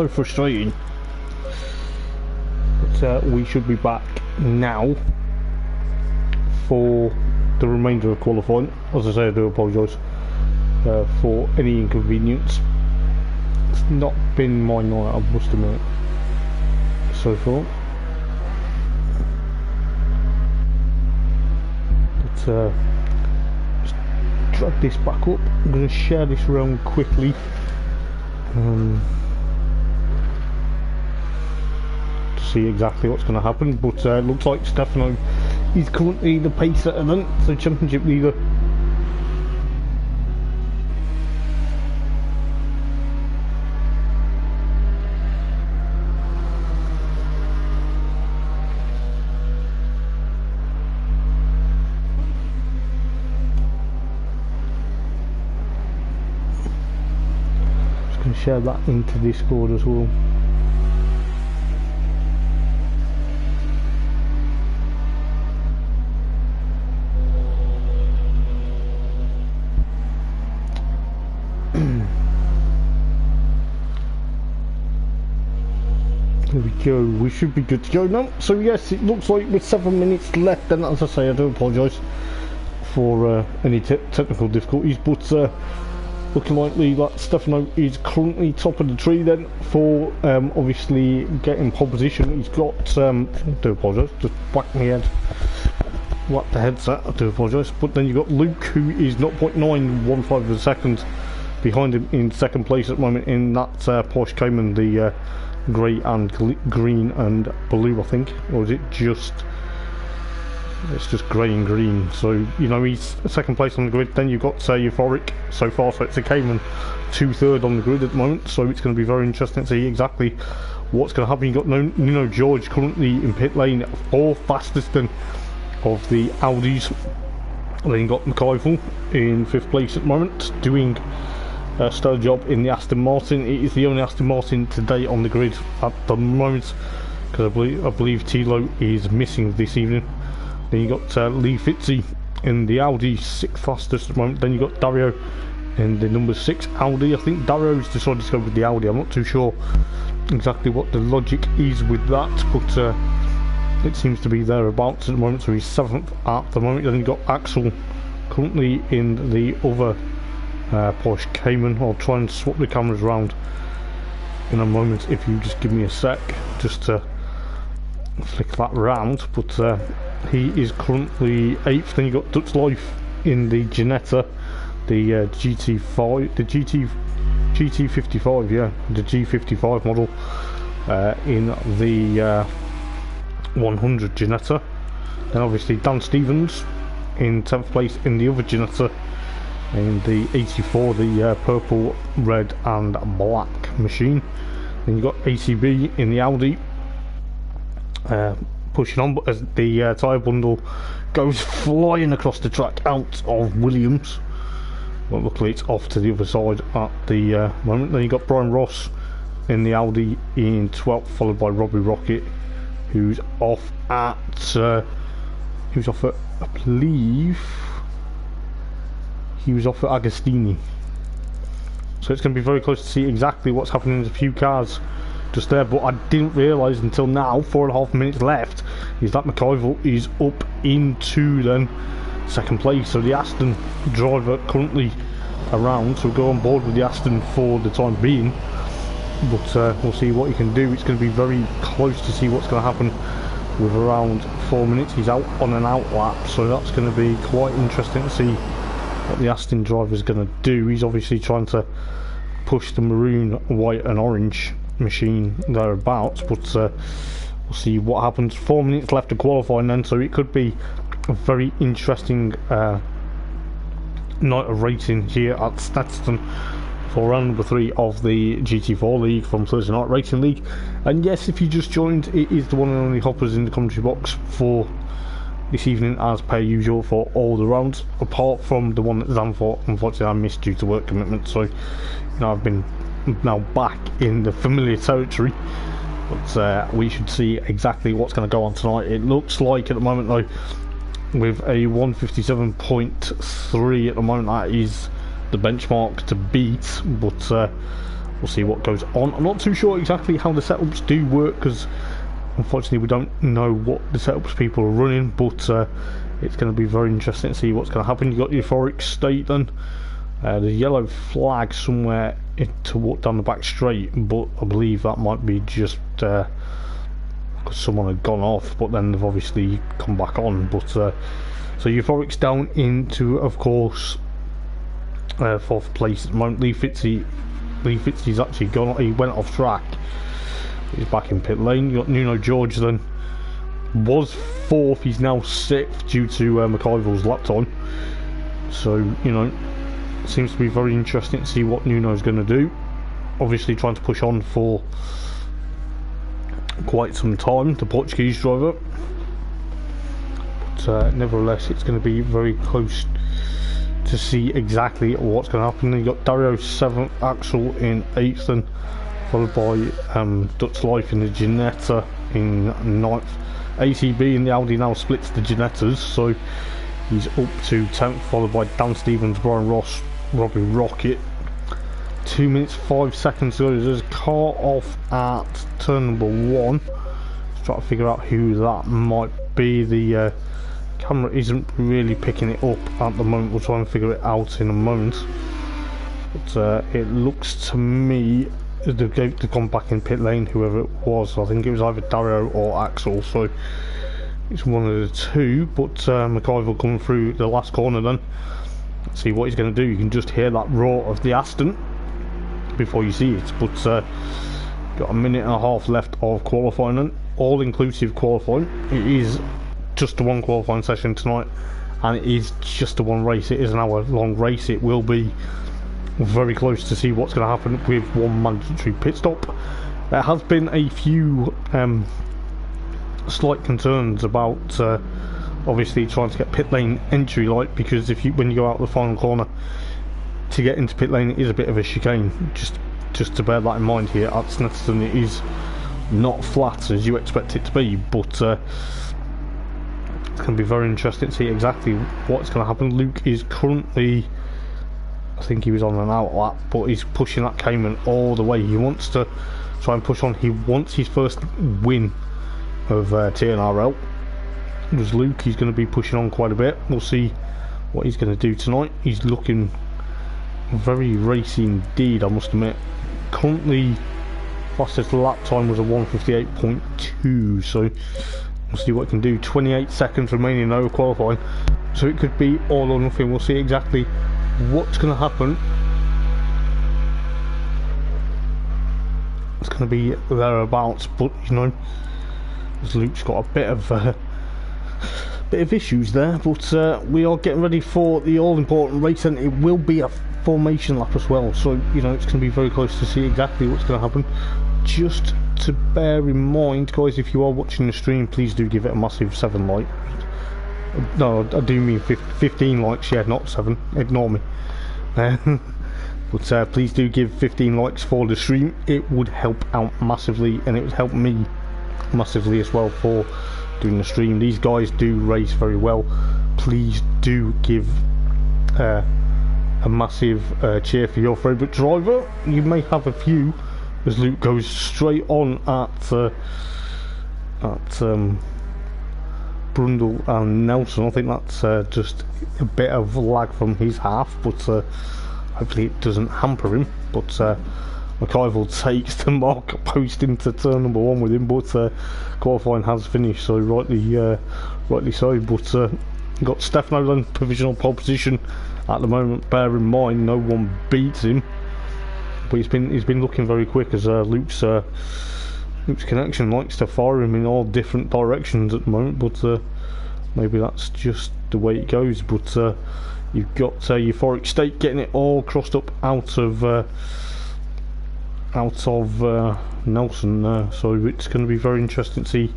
so frustrating. But we should be back now for the remainder of qualifying. As I say, I do apologise for any inconvenience. It's not been my night, I must admit, so far. But just drag this back up. I'm going to share this around quickly. To see exactly what's going to happen, but it looks like Stefano is currently the pace setter then, so championship leader. Just going to share that into Discord as well. There we go, we should be good to go now. So yes, it looks like with 7 minutes left, and as I say, I do apologise for any technical difficulties, but looking likely that Stefano is currently top of the tree then for obviously getting pole position. He's got, I do apologise, just whacked my head, whacked the headset, I do apologise. But then you've got Luke, who is 0.915 of a second behind him in second place at the moment in that Porsche Cayman, the grey and green and blue, I think, or is it just, it's just grey and green. So you know, he's second place on the grid. Then you've got Euphoric so far, so it's a Cayman 2/3 on the grid at the moment, so it's going to be very interesting to see exactly what's going to happen. You've got Nuno George currently in pit lane, 4th fastest of the Audis. Then you've got McIvel in 5th place at the moment, doing a stellar job in the Aston Martin. It is the only Aston Martin today on the grid at the moment, because I believe Tilo is missing this evening. Then you got Lee Fitzy in the Audi, 6th fastest at the moment. Then you got Dario in the number 6 Audi. I think Dario's decided to go with the Audi. I'm not too sure exactly what the logic is with that, but it seems to be thereabouts at the moment. So he's 7th at the moment. Then you got Axel currently in the other Porsche Cayman. I'll try and swap the cameras around in a moment if you just give me a sec just to flick that round. But he is currently 8th. Then you got Dutch Life in the Ginetta, the GT5, the GT55, yeah, the G55 model, in the 100 Ginetta. Then obviously Dan Stevens in 10th place in the other Ginetta, in the 84, the purple, red and black machine. Then you got ACB in the Audi, pushing on, but as the tyre bundle goes flying across the track out of Williams, but luckily it's off to the other side at the moment. Then you got Brian Ross in the Audi in 12th, followed by Robbie Rocket, who's off at I believe he was off at Agostini. So it's going to be very close to see exactly what's happening. There's a few cars just there, but I didn't realise until now, 4.5 minutes left, is that McIvel is up into then second place. So the Aston driver currently around, so we'll go on board with the Aston for the time being, but we'll see what he can do. It's going to be very close to see what's going to happen with around 4 minutes. He's out on an out lap, so that's going to be quite interesting to see what the Aston driver is going to do. He's obviously trying to push the maroon, white and orange machine thereabouts, but we'll see what happens. 4 minutes left to qualify then, so it could be a very interesting night of racing here at Snetterton for round number 3 of the GT4 League from Thursday Night Racing League. And yes, if you just joined, it is the one and only Hoppers in the commentary box for this evening, as per usual, for all the rounds, apart from the one that Zanfort, unfortunately, I missed due to work commitments. So, you know, I've been now back in the familiar territory, but we should see exactly what's going to go on tonight. It looks like at the moment, though, with a 157.3 at the moment, that is the benchmark to beat, but we'll see what goes on. I'm not too sure exactly how the setups do work, because unfortunately we don't know what the setups people are running, but it's going to be very interesting to see what's going to happen. You've got euphoric state then. There's a yellow flag somewhere to walk down the back straight, but I believe that might be just because someone had gone off, but then they've obviously come back on. But so euphoric's down into, of course, 4th place at the moment. Lee Fitzy's actually gone. He went off track. He's back in pit lane. You got Nuno George then. Was 4th. He's now 6th due to McIvor's lap time. So, you know, seems to be very interesting to see what Nuno's going to do. Obviously trying to push on for quite some time, the Portuguese driver. But nevertheless, it's going to be very close to see exactly what's going to happen. Then you got Dario 7th, Axel in 8th, then followed by Dutch Life in the Ginetta in 9th. ACB in the Audi now splits the Ginettas, so he's up to 10th, followed by Dan Stevens, Brian Ross, Robbie Rocket. 2 minutes 5 seconds to go. There's a car off at turn number 1. Let's try to figure out who that might be. The camera isn't really picking it up at the moment. We'll try and figure it out in a moment. But it looks to me they've gone back in pit lane, whoever it was. I think it was either Dario or Axel, so it's one of the two. But McIver coming through the last corner then. Let's see what he's going to do. You can just hear that roar of the Aston before you see it. But got a minute and a half left of qualifying then. All inclusive qualifying. It is just the one qualifying session tonight, and it is just the one race. It is an hour long race. It will be very close to see what's going to happen with one mandatory pit stop. There has been a few slight concerns about obviously trying to get pit lane entry light, because when you go out the final corner to get into pit lane, it is a bit of a chicane. Just to bear that in mind here at Snetterton. It is not flat as you expect it to be, but it's going to be very interesting to see exactly what's going to happen. Luke is currently, I think he was on an out lap, but he's pushing that Cayman all the way. He wants to try and push on. He wants his first win of TNRL. There's Luke. He's going to be pushing on quite a bit. We'll see what he's going to do tonight. He's looking very racy indeed, I must admit. Currently, fastest lap time was a 1:58.2, so we'll see what he can do. 28 seconds remaining over qualifying, so it could be all or nothing. We'll see exactly what's going to happen. It's going to be thereabouts, but you know, Luke's got a bit of issues there. But we are getting ready for the all-important race, and it will be a formation lap as well. So you know, it's going to be very close to see exactly what's going to happen. Just to bear in mind, guys, if you are watching the stream, please do give it a massive 7 like. No, I do mean 15 likes, yeah, not 7. Ignore me. But please do give 15 likes for the stream. It would help out massively, and it would help me massively as well for doing the stream. These guys do race very well. Please do give a massive cheer for your favourite driver. You may have a few, as Luke goes straight on at Brundle and Nelson. I think that's just a bit of lag from his half, but hopefully it doesn't hamper him. But McIver takes the mark post into turn number 1 with him, but qualifying has finished, so rightly so. But got Stefano then, provisional pole position at the moment. Bear in mind, no one beats him, but he's been looking very quick, as Luke's connection likes to fire him in all different directions at the moment. But maybe that's just the way it goes. But you've got Euphoric State getting it all crossed up out of Nelson, so it's going to be very interesting to see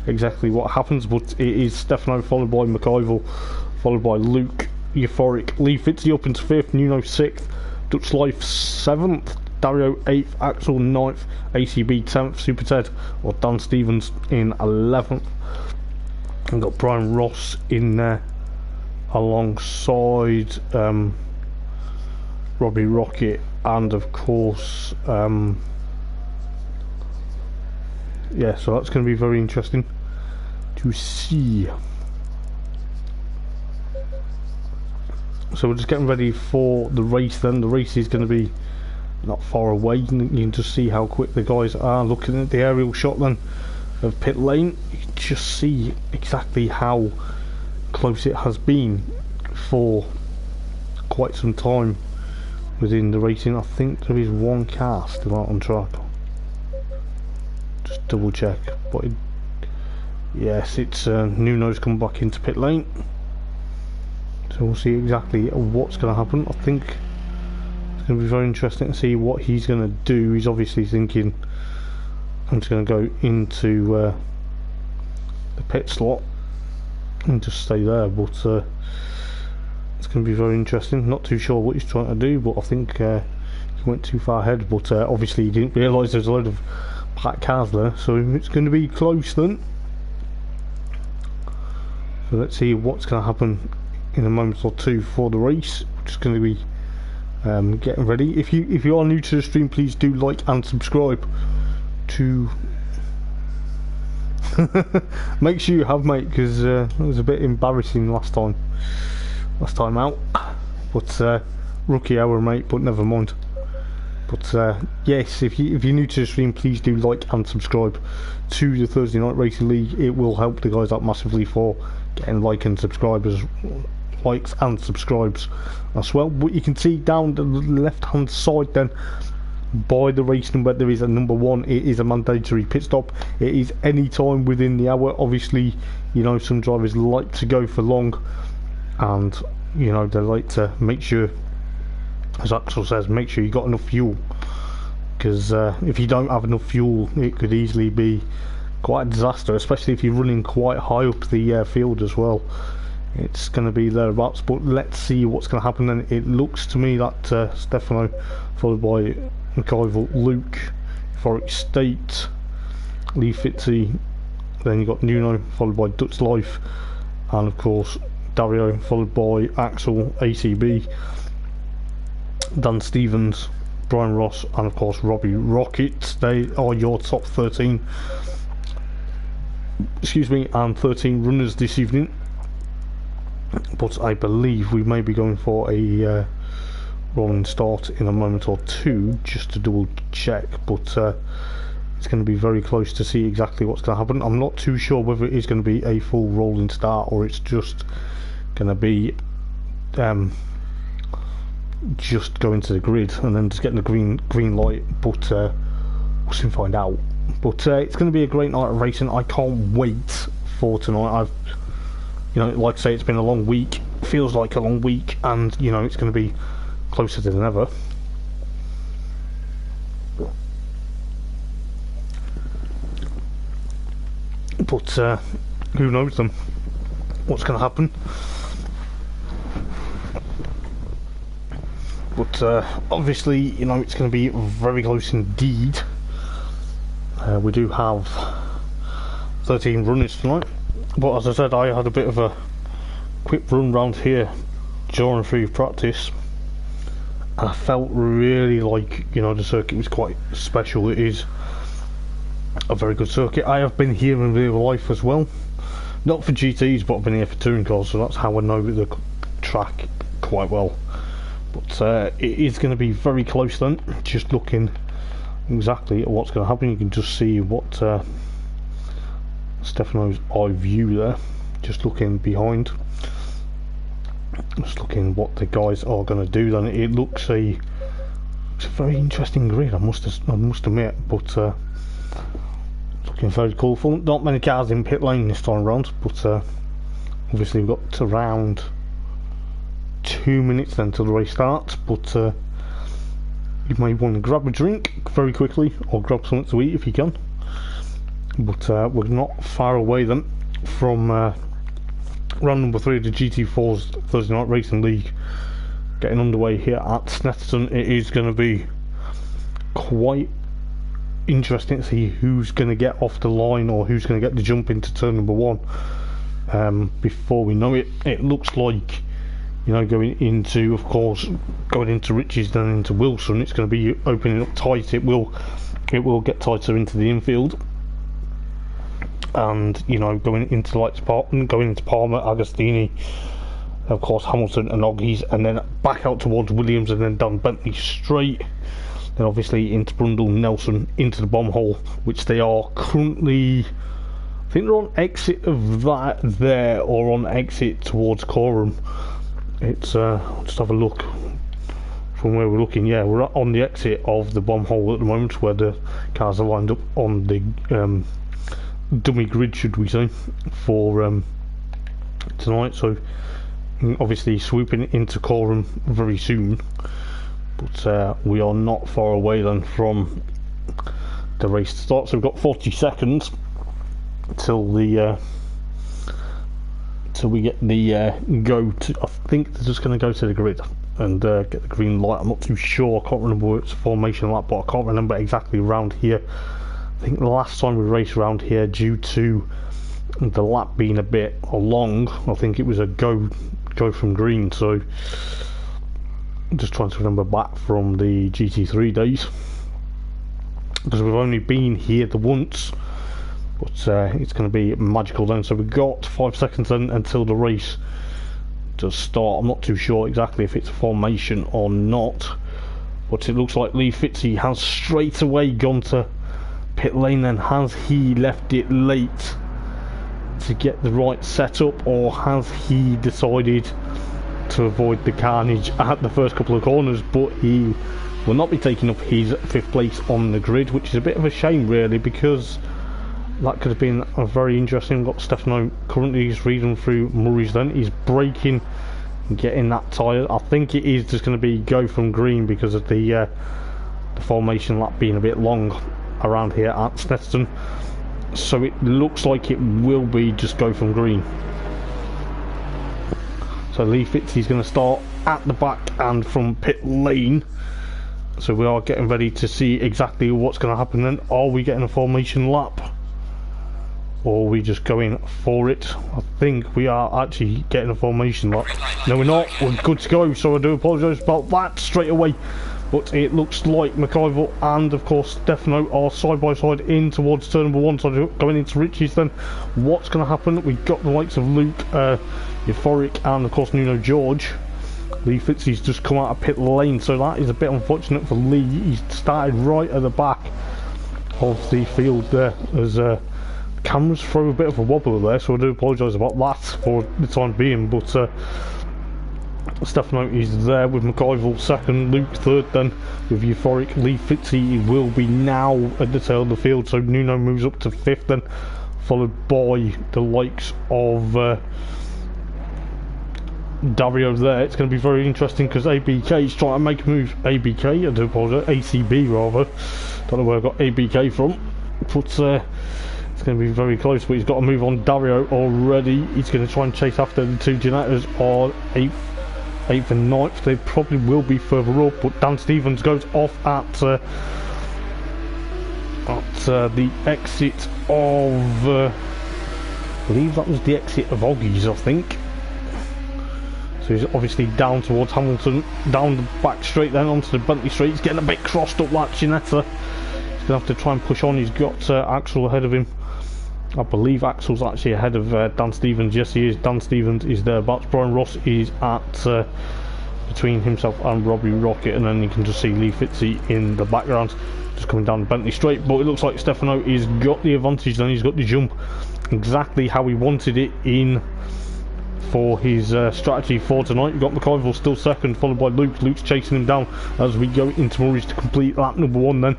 exactly what happens. But it is Stefano followed by McIver, followed by Luke, Euphoric, Lee Fitzy up into 5th, Nuno 6th, Dutch Life 7th, Dario 8th, Axel 9th, ACB 10th, Super Ted or Dan Stevens in 11th. We've got Brian Ross in there alongside Robbie Rocket and of course yeah, so that's going to be very interesting to see. So we're just getting ready for the race then. The race is going to be not far away. You can just see how quick the guys are. Looking at the aerial shot then of pit lane, you can just see exactly how close it has been for quite some time within the racing. I think there is one car still out on track. Just double check, but yes, it's Nuno's come back into pit lane. So we'll see exactly what's going to happen. I think it's going to be very interesting to see what he's going to do. He's obviously thinking, I'm just going to go into the pit slot and just stay there, but it's going to be very interesting. Not too sure what he's trying to do, but I think he went too far ahead, but obviously he didn't realise there's a load of packed cars there, so it's going to be close then. So let's see what's going to happen in a moment or two for the race. We're just going to be getting ready. If you are new to the stream, please do like and subscribe to make sure you have, mate, because it was a bit embarrassing last time out, but rookie hour, mate, but never mind. But yes, if you're new to the stream, please do like and subscribe to the Thursday Night Racing League. It will help the guys out massively for getting likes and subscribers as well. But you can see down the left hand side then, by the race number, there is a number 1. It is a mandatory pit stop. It is any time within the hour. Obviously, you know, some drivers like to go for long, and you know, they like to make sure, as Axel says, make sure you got enough fuel, because if you don't have enough fuel, it could easily be quite a disaster, especially if you're running quite high up the field as well. It's going to be thereabouts, but let's see what's going to happen. And it looks to me that Stefano, followed by McIver, Luke, Forest State, Lee Fitzy, then you got Nuno, followed by Dutch Life, and of course Dario, followed by Axel, ACB, Dan Stevens, Brian Ross, and of course Robbie Rocket. They are your top 13, excuse me, and 13 runners this evening. But I believe we may be going for a rolling start in a moment or two, just to double check, but it's going to be very close to see exactly what's going to happen. I'm not too sure whether it is going to be a full rolling start or it's just going to be just going to the grid and then just getting the green light, but we'll soon find out. But it's going to be a great night of racing. I can't wait for tonight. You know, like I say, it's been a long week, feels like a long week, and you know, it's going to be closer than ever. But who knows them, what's going to happen. But obviously, you know, it's going to be very close indeed. We do have 13 runners tonight, but as I said, I had a bit of a quick run round here during free practice, and I felt really like, you know, the circuit was quite special. It is a very good circuit. I have been here in real life as well, not for GTs, but I've been here for touring cars, so that's how I know the track quite well. But it is going to be very close then. Just looking exactly at what's going to happen, you can just see what Stefano's eye view there, just looking behind, just looking what the guys are going to do. Then it looks it's a very interesting grid, I must admit, but looking very colourful. Not many cars in pit lane this time around, but obviously we've got around 2 minutes then till the race starts. But you may want to grab a drink very quickly or grab something to eat if you can. But we're not far away then from round number 3 of the GT4's Thursday Night Racing League getting underway here at Snetterton. It is going to be quite interesting to see who's going to get off the line or who's going to get the jump into turn number 1. Before we know it, it looks like you know, going into, of course, going into Riches, then into Wilson, it's going to be opening up tight. It will get tighter into the infield, and you know, going into Palmer, Agostini, of course Hamilton and Oggies, and then back out towards Williams, and then down Bentley straight, then obviously into Brundle, Nelson, into the bomb hole, which they are currently, I think they're on exit of that there, or on exit towards Coram. It's just have a look from where we're looking. Yeah, we're on the exit of the bomb hole at the moment, where the cars are lined up on the dummy grid, should we say, for tonight. So obviously swooping into Coram very soon, but we are not far away then from the race to start. So we've got 40 seconds till the till we get the go to, I think they're just going to go to the grid and get the green light. I'm not too sure, I can't remember where it's a formation lap, but I can't remember exactly around here. I think the last time we raced around here, due to the lap being a bit long, I think it was a go from green. So I'm just trying to remember back from the GT3 days, because we've only been here the once, but it's going to be magical then. So we've got 5 seconds then until the race does start. I'm not too sure exactly if it's a formation or not, but it looks like Lee Fitzy has straight away gone to pit lane. Then has he left it late to get the right setup, or has he decided to avoid the carnage at the first couple of corners? But he will not be taking up his 5th place on the grid, which is a bit of a shame really, because that could have been a very interesting. Got Stefano currently, he's reading through Murray's, then he's braking and getting that tyre. I think it is just going to be go from green because of the formation lap being a bit long around here at Snetterton. So it looks like it will be just go from green. So Lee Fitzy's going to start at the back and from pit lane. So we are getting ready to see exactly what's going to happen then. Are we getting a formation lap, or are we just going for it? I think we are actually getting a formation lap. No, we're not. We're good to go. So I do apologise about that straight away. But it looks like McIver and of course Stefano are side by side in towards turn number 1, so going into Riches. Then what's going to happen? We've got the likes of Luke, Euphoric, and of course Nuno George. Lee Fitzy's just come out of pit lane, so that is a bit unfortunate for Lee. He's started right at the back of the field there, as cameras throw a bit of a wobble there, so I do apologise about that for the time being. But Stefano is there with McIver second, Luke third, then with Euphoric. Lee Fitzy will be now at the tail of the field, so Nuno moves up to 5th then, followed by the likes of Dario there. It's going to be very interesting because ABK is trying to make a move. ABK, I do apologise, ACB rather. Don't know where I got ABK from, but it's going to be very close. But he's got a move on Dario already. He's going to try and chase after the two Janettas on 8th and 9th. They probably will be further up, but Dan Stevens goes off at the exit of I believe that was the exit of Oggies, I think. So he's obviously down towards Hamilton, down the back straight, then onto the Bentley straight. He's getting a bit crossed up like Ginetta. He's going to have to try and push on. He's got Axel ahead of him. I believe Axel's actually ahead of Dan Stevens. Yes, he is. Dan Stevens is thereabouts. Brian Ross is at between himself and Robbie Rocket, and then you can just see Lee Fitzy in the background just coming down Bentley straight. But it looks like Stefano has got the advantage then. He's got the jump exactly how he wanted it in for his strategy for tonight. You've got McIver still second, followed by Luke. Luke's chasing him down as we go into Murray's to complete lap number 1 then.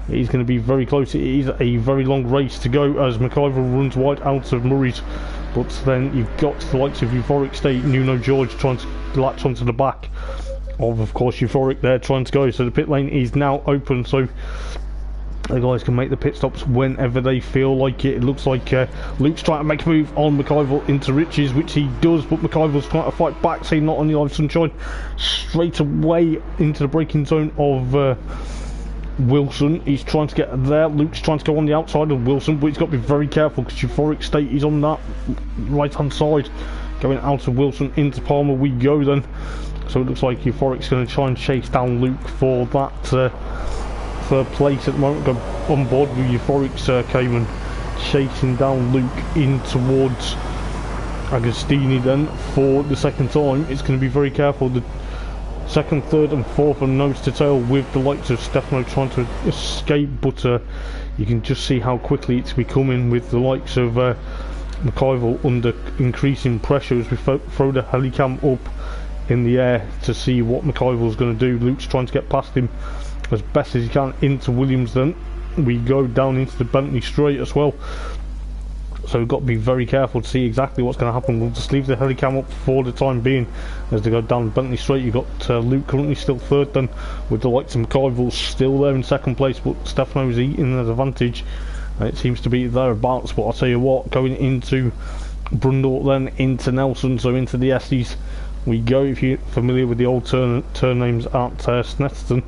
He's going to be very close. It is a very long race to go as McIver runs wide out of Murray's, but then you've got the likes of Euphoric State, Nuno George trying to latch onto the back of course Euphoric there trying to go. So the pit lane is now open, so the guys can make the pit stops whenever they feel like it. It looks like Luke's trying to make a move on McIver into Riches, which he does, but McIver's trying to fight back, so not on the Live Sunshine, straight away into the braking zone of Wilson. He's trying to get there. Luke's trying to go on the outside of Wilson, but he's got to be very careful because Euphoric State is on that right hand side going out of Wilson into Palmer we go then. So it looks like Euphoric's going to try and chase down Luke for that third place at the moment. Go on board with Euphoric's Cayman, chasing down Luke in towards Agostini then for the second time. It's going to be very careful. The second, third and fourth are nose to tail with the likes of Stefano trying to escape, but you can just see how quickly it's becoming with the likes of McIvor under increasing pressure as we throw the helicam up in the air to see what McIvor's going to do. Luke's trying to get past him as best as he can into Williams then. We go down into the Bentley straight as well. So we've got to be very careful to see exactly what's going to happen. We'll just leave the helicam up for the time being as they go down Bentley straight. You've got Luke currently still third then, with the likes of McIvor still there in second place, but Stefano's eating an advantage. It seems to be thereabouts, but I'll tell you what, going into Brundle then into Nelson, so into the S's we go, if you're familiar with the old turn names at Snetterton.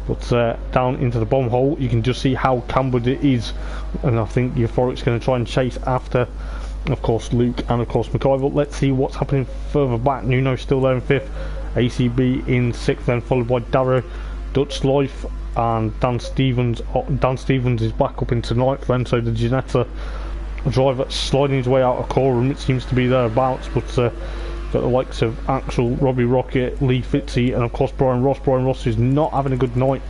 But down into the bomb hole, you can just see how cambered it is, and I think Euphoric's going to try and chase after, of course, Luke and of course McIvor. Let's see what's happening further back. Nuno's still there in fifth, ACB in sixth, then followed by Darrow, Dutch Life, and Dan Stevens. Dan Stevens is back up into ninth then, so the Ginetta driver sliding his way out of quorum, it seems to be thereabouts, but got the likes of Axel, Robbie Rocket, Lee Fitzy, and of course Brian Ross. Brian Ross is not having a good night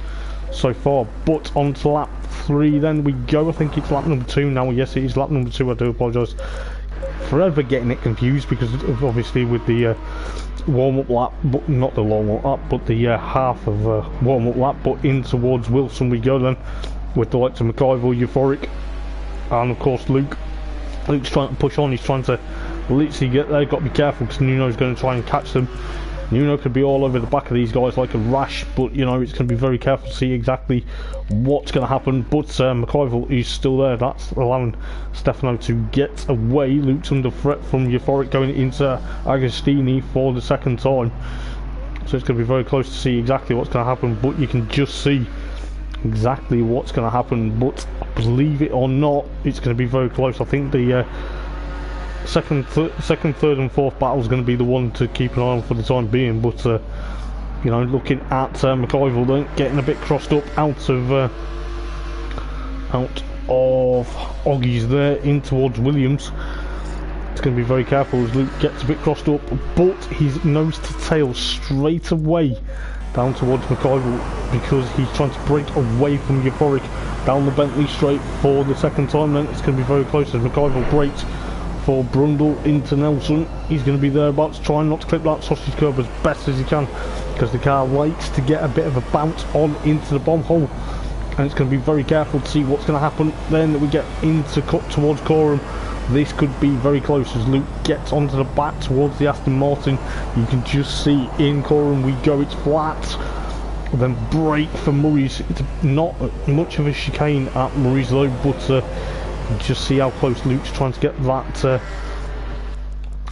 so far, but on to lap 3 then we go. I think it's lap number 2 now. Yes, it is lap number 2. I do apologise. Forever getting it confused because of, obviously with the warm-up lap, but not the warm-up lap, but the half of warm-up lap, but in towards Wilson we go then, with the likes of McIvor, Euphoric, and of course Luke. Luke's trying to push on, he's trying to literally get there. Got to be careful because Nuno's going to try and catch them. Nuno could be all over the back of these guys like a rash, but you know, it's going to be very careful to see exactly what's going to happen. But McIvor is still there, that's allowing Stefano to get away. Luke's under threat from Euphoric going into Agostini for the second time, so it's going to be very close to see exactly what's going to happen, but you can just see exactly what's going to happen. But believe it or not, it's going to be very close. I think the second, third and fourth battle is going to be the one to keep an eye on for the time being. But you know, looking at McIvor then getting a bit crossed up out of Oggies there in towards Williams. It's going to be very careful as Luke gets a bit crossed up, but he's nose to tail straight away down towards McIvor because he's trying to break away from Euphoric down the Bentley straight for the second time. Then it's going to be very close as McIvor breaks for Brundle into Nelson. He's going to be thereabouts, trying not to clip that sausage curb as best as he can because the car likes to get a bit of a bounce on into the bomb hole, and it's going to be very careful to see what's going to happen. Then we get into cut towards Coram. This could be very close as Luke gets onto the back towards the Aston Martin. You can just see in Coram we go, it's flat. Then break for Murray's. It's not much of a chicane at Murray's though, but you can just see how close Luke's trying to get that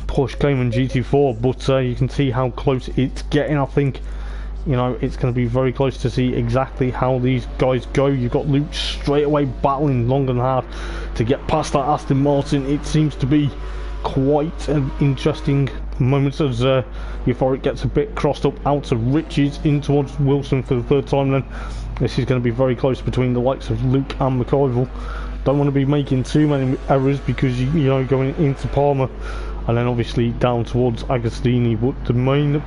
Porsche Cayman GT4, but you can see how close it's getting. I think, you know, it's going to be very close to see exactly how these guys go. You've got Luke straight away battling long and hard to get past that Aston Martin. It seems to be quite an interesting moment as Euphoric gets a bit crossed up out of Riches in towards Wilson for the third time. Then this is going to be very close between the likes of Luke and McIvor. Don't want to be making too many errors because you know, going into Palmer and then obviously down towards Agostini, but the main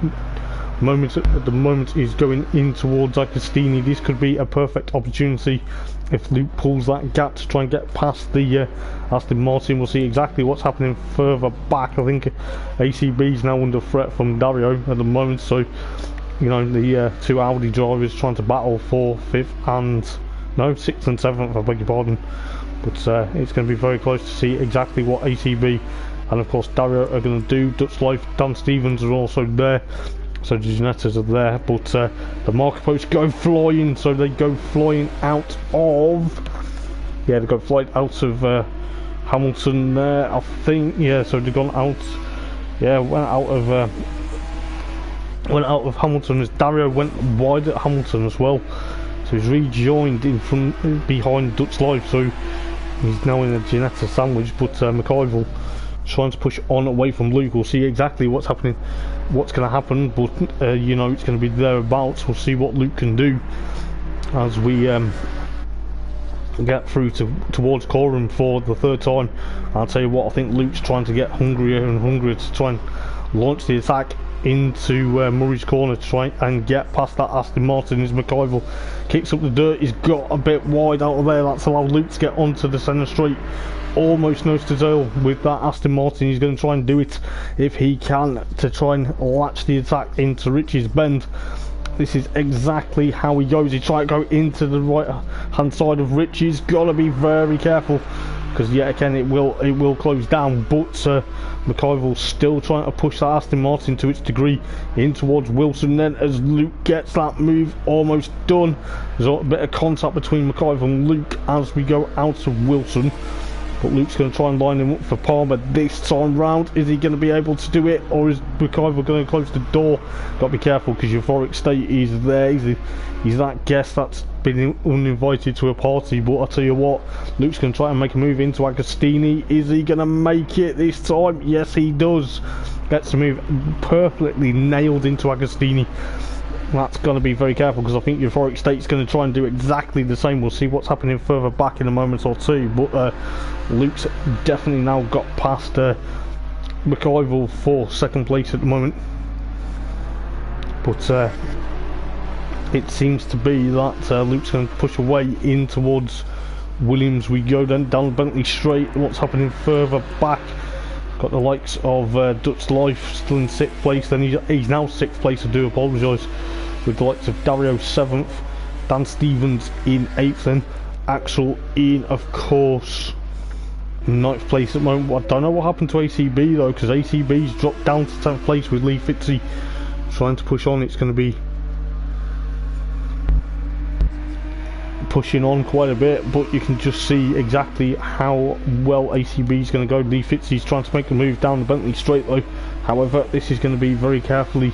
moment at the moment is going in towards Agostini. This could be a perfect opportunity if Luke pulls that gap to try and get past the Aston Martin. We'll see exactly what's happening further back. I think ACB is now under threat from Dario at the moment, so you know, the two Audi drivers trying to battle for 5th and 6th and 7th, I beg your pardon. But it's going to be very close to see exactly what ACB and of course Dario are going to do. Dutch Life, Dan Stevens are also there, so the Ginettas are there, but the marker posts go flying, so they go flying out of, yeah, they go flying out of Hamilton there, I think, yeah, so they've gone out, yeah, went out of Hamilton as Dario went wide at Hamilton as well, so he's rejoined in front behind Dutch Life, so he's now in a Ginetta sandwich. But McIvor trying to push on away from Luke. We'll see exactly what's happening, what's going to happen, but you know, it's going to be thereabouts. We'll see what Luke can do as we get through towards Coram for the third time. I'll tell you what, I think Luke's trying to get hungrier and hungrier to try and launch the attack into Murray's corner to try and get past that Aston Martin. As McIver kicks up the dirt, he's got a bit wide out of there. That's allowed Luke to get onto the centre straight, almost nose to tail with that Aston Martin. He's going to try and do it if he can to try and latch the attack into Richie's bend. This is exactly how he goes. He tries to go into the right hand side of Rich. He's got to be very careful, because yet again it will close down. But McIver's still trying to push that Aston Martin to its degree in towards Wilson. Then as Luke gets that move almost done, there's a bit of contact between McIver and Luke as we go out of Wilson. But Luke's going to try and line him up for Palmer this time round. Is he going to be able to do it, or is McIver going to close the door? Got to be careful, because Euphoric State is there. He's that guest that's been uninvited to a party. But I'll tell you what, Luke's going to try and make a move into Agostini. Is he going to make it this time? Yes, he does. Gets the move perfectly nailed into Agostini. That's going to be very careful, because I think Euphoric State's going to try and do exactly the same. We'll see what's happening further back in a moment or two. But Luke's definitely now got past McIver for second place at the moment. But it seems to be that Luke's going to push away in towards Williams. We go then down Bentley Straight. What's happening further back? Got the likes of Dutch Life still in 6th place. Then he's now 6th place, I do apologise, with the likes of Dario 7th, Dan Stevens in 8th, then Axel in, of course, 9th place at the moment. I don't know what happened to ACB though, because ACB's dropped down to 10th place with Lee Fitzy trying to push on. It's going to be pushing on quite a bit, but you can just see exactly how well ACB is going to go. Lee Fitzy's trying to make a move down the Bentley Straight though. However, this is going to be very carefully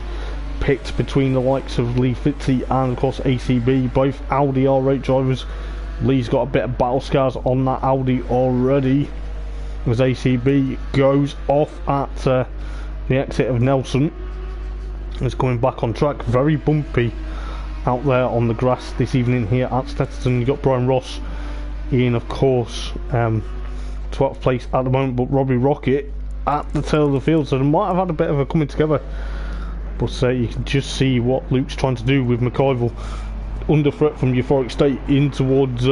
picked between the likes of Lee Fitzy and of course ACB. Both Audi R8 drivers. Lee's got a bit of battle scars on that Audi already, as ACB goes off at the exit of Nelson. It's going back on track. Very bumpy out there on the grass this evening here at Snetterton. You got Brian Ross in, of course, 12th place at the moment, but Robbie Rocket at the tail of the field, so they might have had a bit of a coming together. But you can just see what Luke's trying to do with McIver under threat from Euphoric State in towards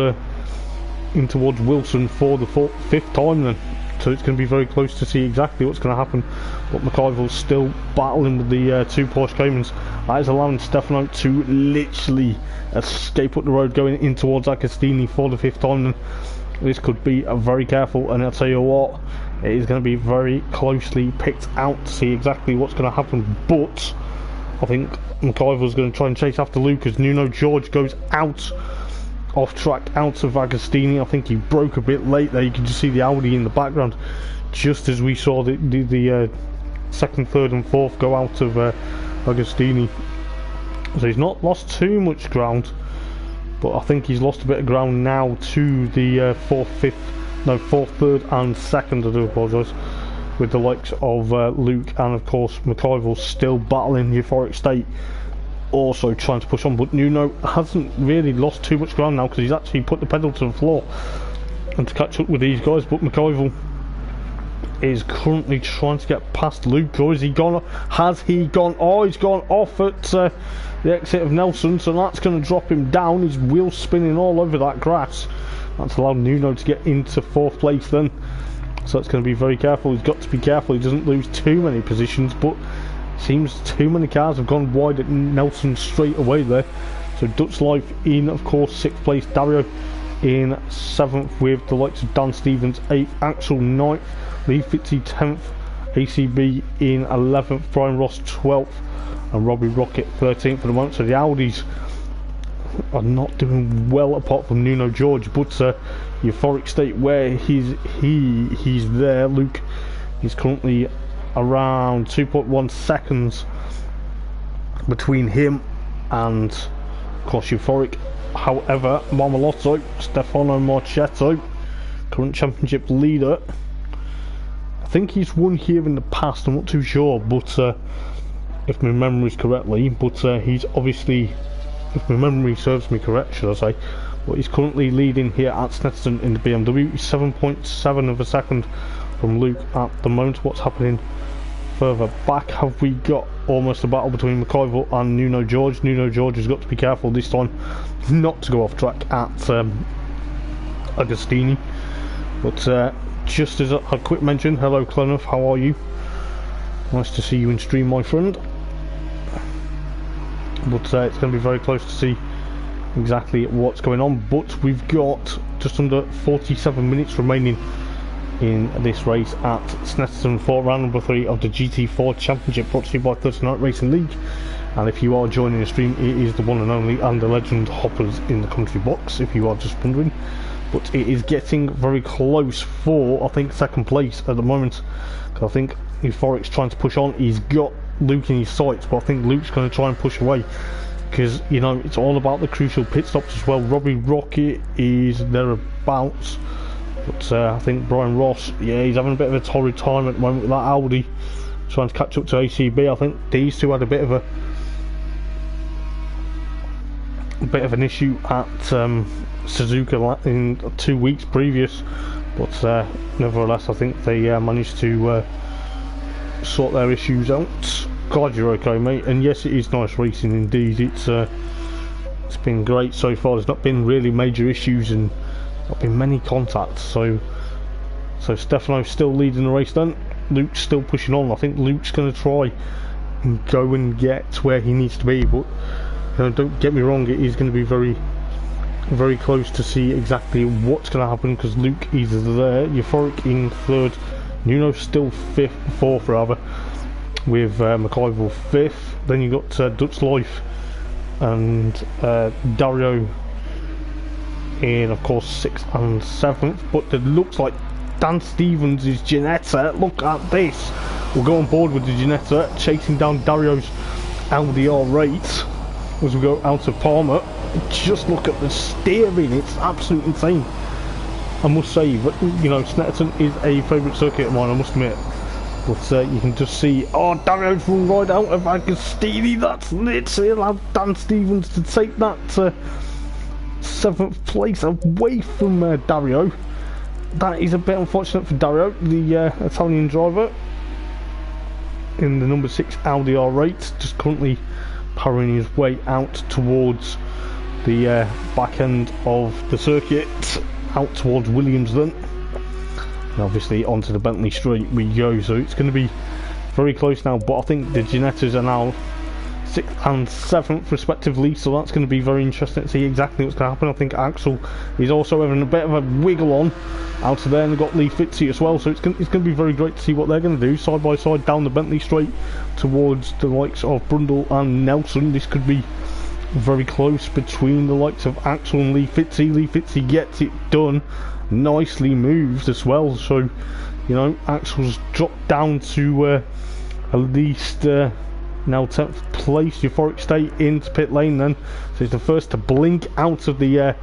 Wilson for the 5th time then. So it's going to be very close to see exactly what's going to happen. But McIver's still battling with the 2 Porsche Caymans. That is allowing Stefano to literally escape up the road going in towards Agostini for the 5th time. And this could be very careful, and I'll tell you what, it is going to be very closely picked out to see exactly what's going to happen. But I think McIver's going to try and chase after Luke as Nuno George goes out off track out of Agostini. I think he broke a bit late there. You can just see the Audi in the background just as we saw the 2nd, 3rd and 4th go out of Agostini. So he's not lost too much ground, but I think he's lost a bit of ground now to the 4th, 3rd and 2nd, I do apologise, with the likes of Luke and of course McIver's still battling Euphoric State, also trying to push on. But Nuno hasn't really lost too much ground now, because he's actually put the pedal to the floor and to catch up with these guys. But McIver is currently trying to get past Luke. Or is he gone? Has he gone? Oh, he's gone off at the exit of Nelson, so that's going to drop him down. His wheels spinning all over that grass. That's allowed Nuno to get into 4th place then. So it's going to be very careful. He's got to be careful he doesn't lose too many positions, but seems too many cars have gone wide at Nelson straight away there. So Dutch Life in, of course, 6th place. Dario in 7th with the likes of Dan Stevens 8th, Axel 9th, Lee Fitzy 10th, ACB in 11th, Brian Ross 12th, and Robbie Rocket 13th for the moment. So the Audis are not doing well apart from Nuno George, but Euphoric State, where he's there. Luke is currently around 2.1 seconds between him and of course Euphoric. However, Marmolotto, Stefano Marchetto, current championship leader, I think he's won here in the past, I'm not too sure, but if my memory is correctly, but he's obviously, if my memory serves me correct, should I say, but he's currently leading here at Snetterton in the BMW. He's 7.7 of a second from Luke at the moment. What's happening further back? Have we got almost a battle between McIver and Nuno George? Nuno George has got to be careful this time not to go off track at Agostini. But just as a quick mention, hello Clenough, how are you? Nice to see you in stream, my friend. But it's going to be very close to see exactly what's going on. But we've got just under 47 minutes remaining in this race at Snetterton for round number 3 of the GT4 Championship, brought to you by 39 Racing League. And if you are joining the stream, it is the one and only and the legend Hoppers in the country box, if you are just wondering. But it is getting very close for, I think, second place at the moment. I think Euphoric's trying to push on. He's got Luke in his sights, but I think Luke's going to try and push away, because, you know, it's all about the crucial pit stops as well. Robbie Rocket is thereabouts, but I think Brian Ross, yeah, he's having a bit of a torrid time at the moment with that Audi, trying to catch up to ACB. I think these two had a bit of an issue at Suzuka in 2 weeks previous, but nevertheless I think they managed to sort their issues out. Glad you're okay, mate. And yes, it is nice racing indeed. It's been great so far. There's not been really major issues and not been many contacts, so Stefano's still leading the race then. Luke's still pushing on. I think Luke's going to try and go and get where he needs to be, but you know, don't get me wrong, it is going to be very, very close to see exactly what's going to happen, because Luke is there, Euphoric in third, Nuno's still fourth rather, with McIver fifth. Then you got Dutch Life and Dario in, of course, 6th and 7th. But it looks like Dan Stevens' Ginetta, look at this, we'll go on board with the Ginetta, chasing down Dario's Audi R8 as we go out of Palmer. Just look at the steering, it's absolutely insane. I must say, but you know, Snetterton is a favourite circuit of mine, I must admit. But you can just see, oh, Dario's run right out of Agostini. That's literally allowed Dan Stevens to take that 7th place away from Dario. That is a bit unfortunate for Dario, the Italian driver in the number 6 Audi R8, just currently powering his way out towards the back end of the circuit, out towards Williams then. And obviously onto the Bentley Straight we go, so it's going to be very close now. But I think the Ginettas are now 6th and 7th respectively, so that's going to be very interesting to see exactly what's going to happen. I think Axel is also having a bit of a wiggle on out of there, and they've got Lee Fitzy as well, so it's going to be very great to see what they're going to do side by side down the Bentley Straight towards the likes of Brundle and Nelson. This could be very close between the likes of Axel and Lee Fitzy. Lee Fitzy gets it done, nicely moved as well, so you know, Axel's dropped down to at least now 10th place. Euphoric stay into pit lane then, so he's the first to blink out of the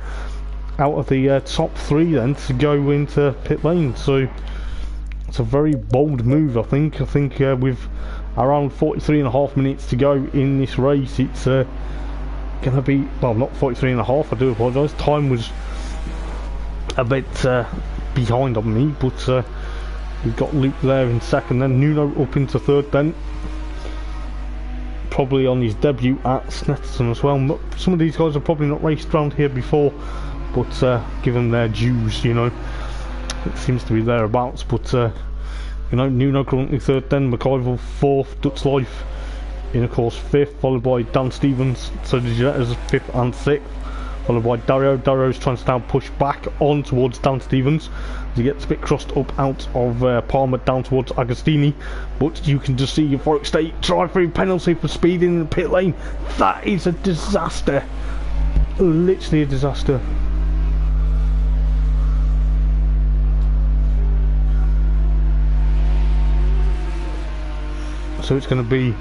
top 3 then to go into pit lane. So it's a very bold move. I think with around 43.5 minutes to go in this race, it's gonna be, well, not 43.5, I do apologise, time was a bit behind on me, but we've got Luke there in 2nd, then Nuno up into 3rd then, probably on his debut at Snetterton as well. Some of these guys have probably not raced around here before, but give them their dues, you know, it seems to be thereabouts. But you know, Nuno currently 3rd, then McIver 4th, Dutch Life in, of course, 5th, followed by Dan Stevens, so the Ginettas 5th and 6th, followed by Dario. Dario's trying to now push back on towards Dan Stevens as he gets a bit crossed up out of Palmer down towards Agostini, but you can just see Euphoric State drive-through penalty for speeding in the pit lane. That is a disaster, literally a disaster. So it's going to be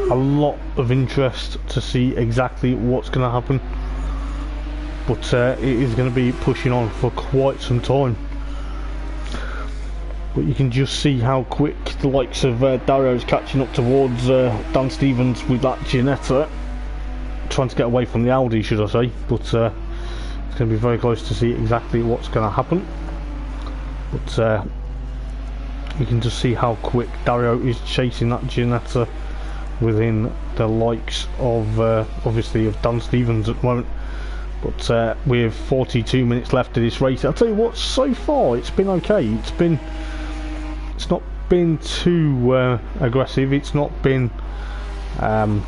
a lot of interest to see exactly what's going to happen, but it is going to be pushing on for quite some time. But you can just see how quick the likes of Dario's catching up towards Dan Stevens with that Ginetta, trying to get away from the Audi, should I say. But it's going to be very close to see exactly what's going to happen. But you can just see how quick Dario is chasing that Ginetta within the likes of obviously of Dan Stevens at the moment. But with 42 minutes left of this race, I'll tell you what, so far it's been okay. It's not been too aggressive, it's not been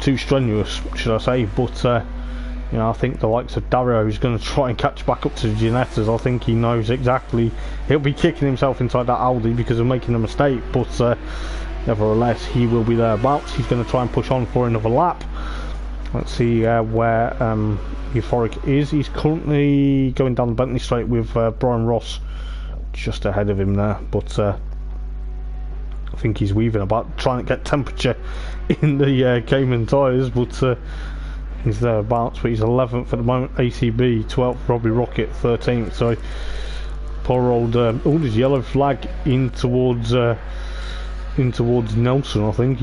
too strenuous, should I say. But you know, I think the likes of Dario is going to try and catch back up to the Ginettas. I think he knows exactly, he'll be kicking himself inside that Audi because of making a mistake, but nevertheless he will be thereabouts. He's going to try and push on for another lap. Let's see where Euphoric is. He's currently going down the Bentley straight with Brian Ross just ahead of him there, but I think he's weaving about trying to get temperature in the Cayman tyres, but he's thereabouts. But he's 11th at the moment, ACB 12th, Robbie Rocket 13th. So poor old there's yellow flag in towards Nelson. I think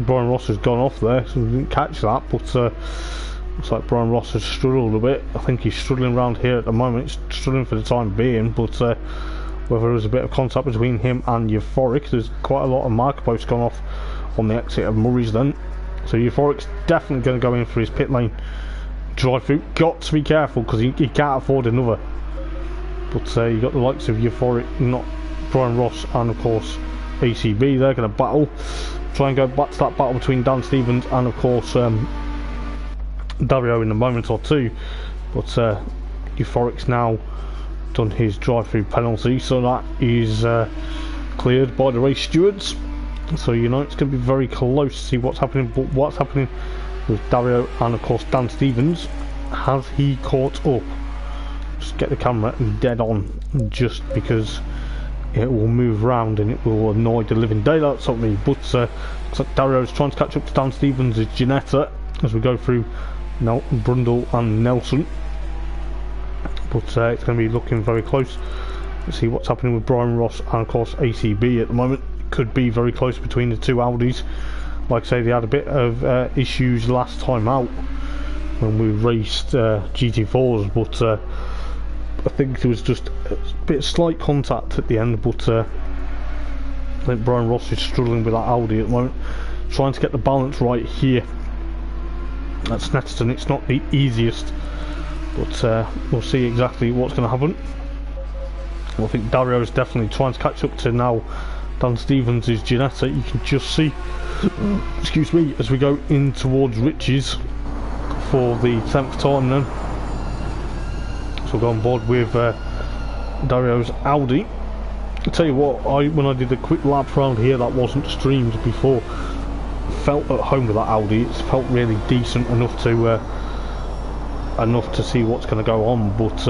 Brian Ross has gone off there, so we didn't catch that. But looks like Brian Ross has struggled a bit. I think he's struggling around here at the moment. He's struggling for the time being, but whether there's a bit of contact between him and Euphoric, there's quite a lot of marker posts gone off on the exit of Murray's then. So Euphoric's definitely going to go in for his pit lane drive through. Got to be careful because he can't afford another. But you got the likes of Euphoric, not Brian Ross, and of course ACB. They're going to battle, try and go back to that battle between Dan Stevens and of course Dario in a moment or two. But Euphoric's now done his drive-through penalty, so that is cleared by the race stewards. So you know it's going to be very close to see what's happening. But what's happening with Dario and of course Dan Stevens? Has he caught up? Just get the camera dead on, just because it will move round and it will annoy the living daylights out of me. But looks like Dario's trying to catch up to Dan Stevens' Ginetta as we go through Brundle and Nelson. But it's going to be looking very close. Let's see what's happening with Brian Ross and of course ACB at the moment. Could be very close between the two Audis. Like I say, they had a bit of issues last time out when we raced GT4s, but I think there was just a bit of slight contact at the end. But I think Brian Ross is struggling with that Audi at the moment, trying to get the balance right here at Snetterton. It's not the easiest, but we'll see exactly what's going to happen. I think Dario is definitely trying to catch up to now Dan Stevens' Ginetta. You can just see, excuse me, as we go in towards Riches for the 10th time then. So we'll go on board with Dario's Audi. I'll tell you what, when I did a quick lap around here that wasn't streamed before, felt at home with that Audi. It's felt really decent enough to see what's going to go on. But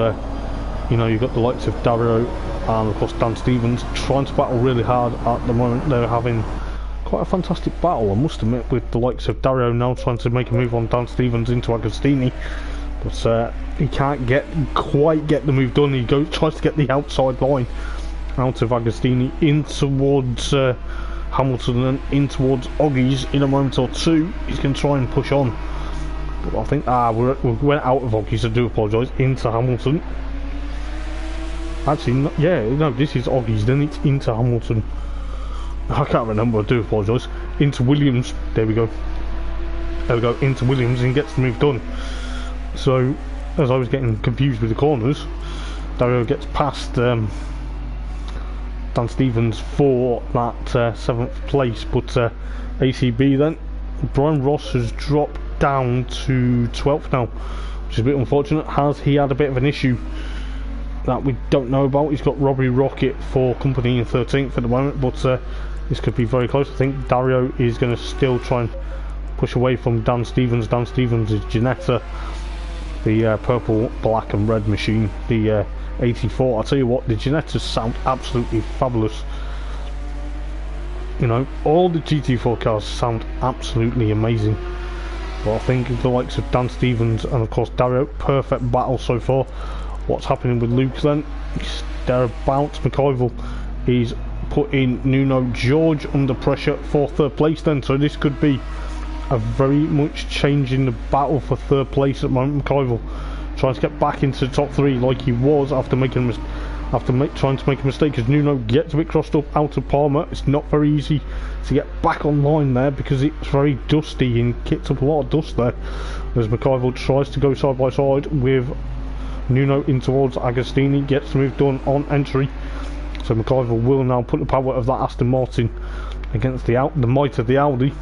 you know, you've got the likes of Dario and of course Dan Stevens trying to battle really hard at the moment. They're having quite a fantastic battle, I must admit, with the likes of Dario now trying to make a move on Dan Stevens into Agostini. But he can't quite get the move done. He tries to get the outside line out of Agostini in towards Hamilton and in towards Oggies in a moment or two. He's going to try and push on, but I think we went out of Oggies, I do apologise, into Hamilton. Actually, no, this is Oggies, then it's into Hamilton. I can't remember, I do apologise. Into Williams, there we go, into Williams, and gets the move done. So, as I was getting confused with the corners, Dario gets past Dan Stevens for that 7th place. But ACB then, Brian Ross has dropped down to 12th now, which is a bit unfortunate. Has he had a bit of an issue that we don't know about? He's got Robbie Rocket for company in 13th at the moment, but this could be very close. I think Dario is going to still try and push away from Dan Stevens. Dan Stevens is Ginetta, the purple, black and red machine, the 84. I'll tell you what, the Ginettas sound absolutely fabulous. You know, all the GT4 cars sound absolutely amazing. But I think the likes of Dan Stevens and of course Dario, perfect battle so far. What's happening with Luke then? Thereabouts. McIvor is putting Nuno George under pressure for third place then. So this could be a very much change in the battle for third place at the moment. McIver trying to get back into the top 3 like he was after making trying to make a mistake, because Nuno gets a bit crossed up out of Palmer. It's not very easy to get back online there because it's very dusty and kicked up a lot of dust there, as McIver tries to go side by side with Nuno in towards Agostini, gets the move done on entry. So McIver will now put the power of that Aston Martin against the might of the Audi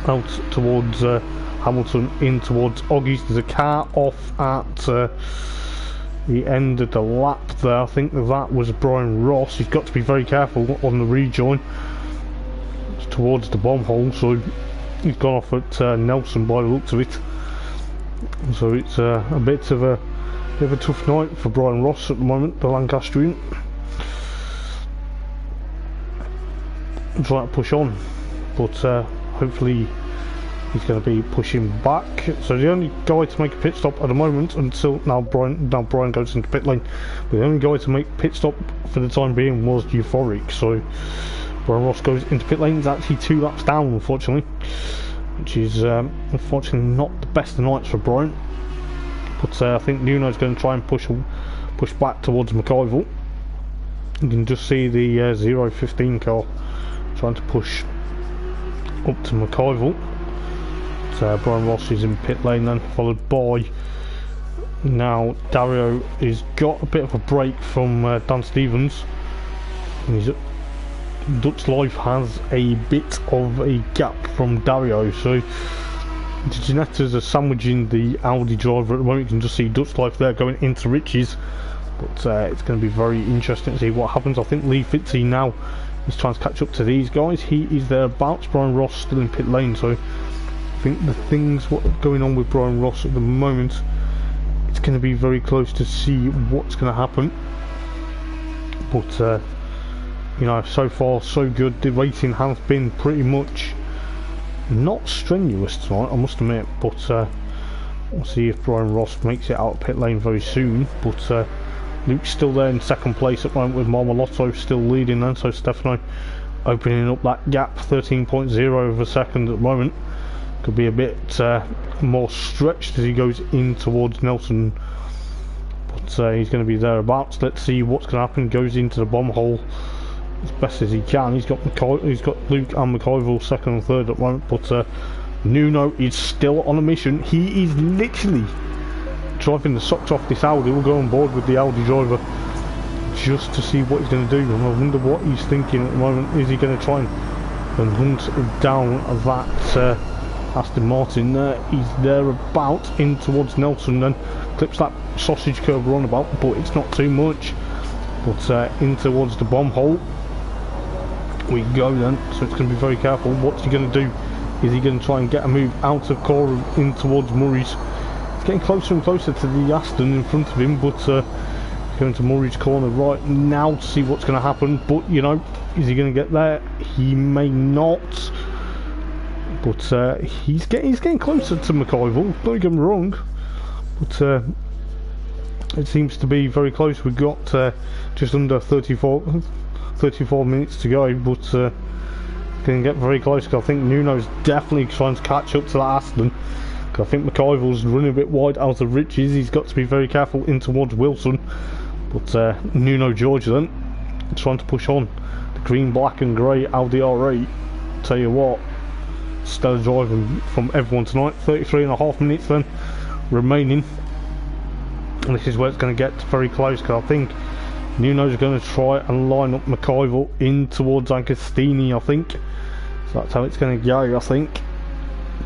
out towards Hamilton, in towards Oggies. There's a car off at the end of the lap there. I think that was Brian Ross. He's got to be very careful on the rejoin. It's towards the bomb hole, so he's gone off at Nelson by the looks of it. So it's a bit of a tough night for Brian Ross at the moment, the Lancastrian. Trying to push on, but hopefully he's going to be pushing back. So the only guy to make a pit stop at the moment, until now Brian goes into pit lane, but the only guy to make pit stop for the time being was Euphoric. So Brian Ross goes into pit lane. He's actually 2 laps down, unfortunately, which is unfortunately not the best of nights for Brian. But I think Nuno's going to try and push back towards McIver. You can just see the 015 car trying to push up to McIver. So Brian Ross is in pit lane then, followed by now Dario. Has got a bit of a break from Dan Stevens, and Dutch Life has a bit of a gap from Dario. So the Ginettas are sandwiching the Audi driver at the moment. You can just see Dutch Life there going into Riches, but it's going to be very interesting to see what happens. I think Lee Fitzy now is trying to catch up to these guys. He is thereabouts. Brian Ross still in pit lane, so I think the things what are going on with Brian Ross at the moment, it's going to be very close to see what's going to happen. But you know, so far so good. The racing has been pretty much not strenuous tonight, I must admit, but we'll see if Brian Ross makes it out of pit lane very soon. But Luke's still there in second place at the moment, with Marmolotto still leading then, so Stefano opening up that gap, 13.0 of a second at the moment. Could be a bit more stretched as he goes in towards Nelson, but he's going to be thereabouts. Let's see what's going to happen. Goes into the bomb hole as best as he can. He's got Luke and McIver second and third at the moment, but Nuno is still on a mission. He is literally driving the socks off this Audi. We'll go on board with the Audi driver just to see what he's going to do, and I wonder what he's thinking at the moment. Is he going to try and hunt down that Aston Martin there? He's thereabouts in towards Nelson, then clips that sausage curve runabout, but it's not too much. But in towards the bomb hole we go then, so it's going to be very careful. What's he going to do? Is he going to try and get a move out of Cora in towards Murray's? It's getting closer and closer to the Aston in front of him, but going to Murray's corner right now to see what's going to happen. But you know, is he going to get there? He may not, but he's getting closer to McIver, don't get me wrong, but it seems to be very close. We've got just under 34 minutes to go, but going to get very close, because I think Nuno's definitely trying to catch up to that Aston. I think McIver's running a bit wide out of Riches. He's got to be very careful in towards Wilson, but Nuno George then trying to push on the green, black and grey Audi R8. Tell you what, stellar driving from everyone tonight. 33.5 minutes then remaining, and this is where it's going to get very close, because I think Nuno's going to try and line up McIver in towards Agostini, I think. So that's how it's going to go, I think.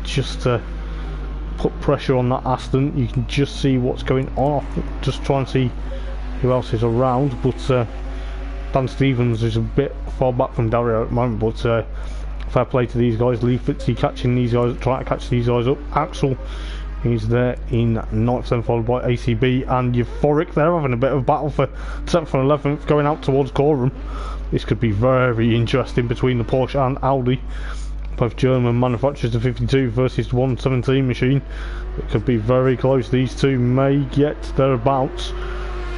Just to put pressure on that Aston. You can just see what's going on. Just try and see who else is around, but Dan Stevens is a bit far back from Dario at the moment, but fair play to these guys. Lee Fitzy catching these guys, trying to catch these guys up. Axel is there in ninth, then followed by ACB and Euphoric. They're having a bit of a battle for 7th and 11th, going out towards Coram. This could be very interesting between the Porsche and Audi, both German manufacturers, the 52 versus the 117 machine. It could be very close. These two may get thereabouts,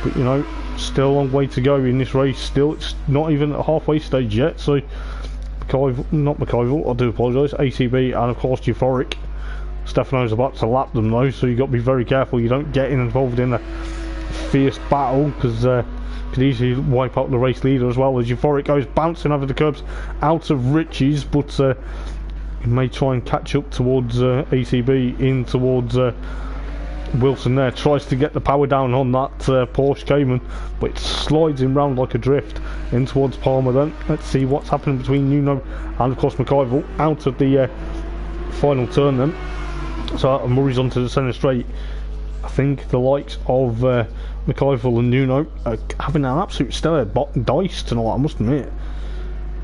but you know, Still a long way to go in this race. Still, it's not even at halfway stage yet. So, not McIvor, I do apologise. ACB and of course Euphoric. Stefano's about to lap them though, so you've got to be very careful you don't get involved in a fierce battle, because could easily wipe out the race leader as well, as Euphoric goes bouncing over the curbs out of Richie's, but he may try and catch up towards ACB in towards Wilson there. Tries to get the power down on that Porsche Cayman, but it slides him round like a drift in towards Palmer then. Let's see what's happening between Nuno and of course McIvor out of the final turn then. So Murray's onto the centre straight. I think the likes of McIvor and Nuno are having an absolute stellar dice tonight, I must admit.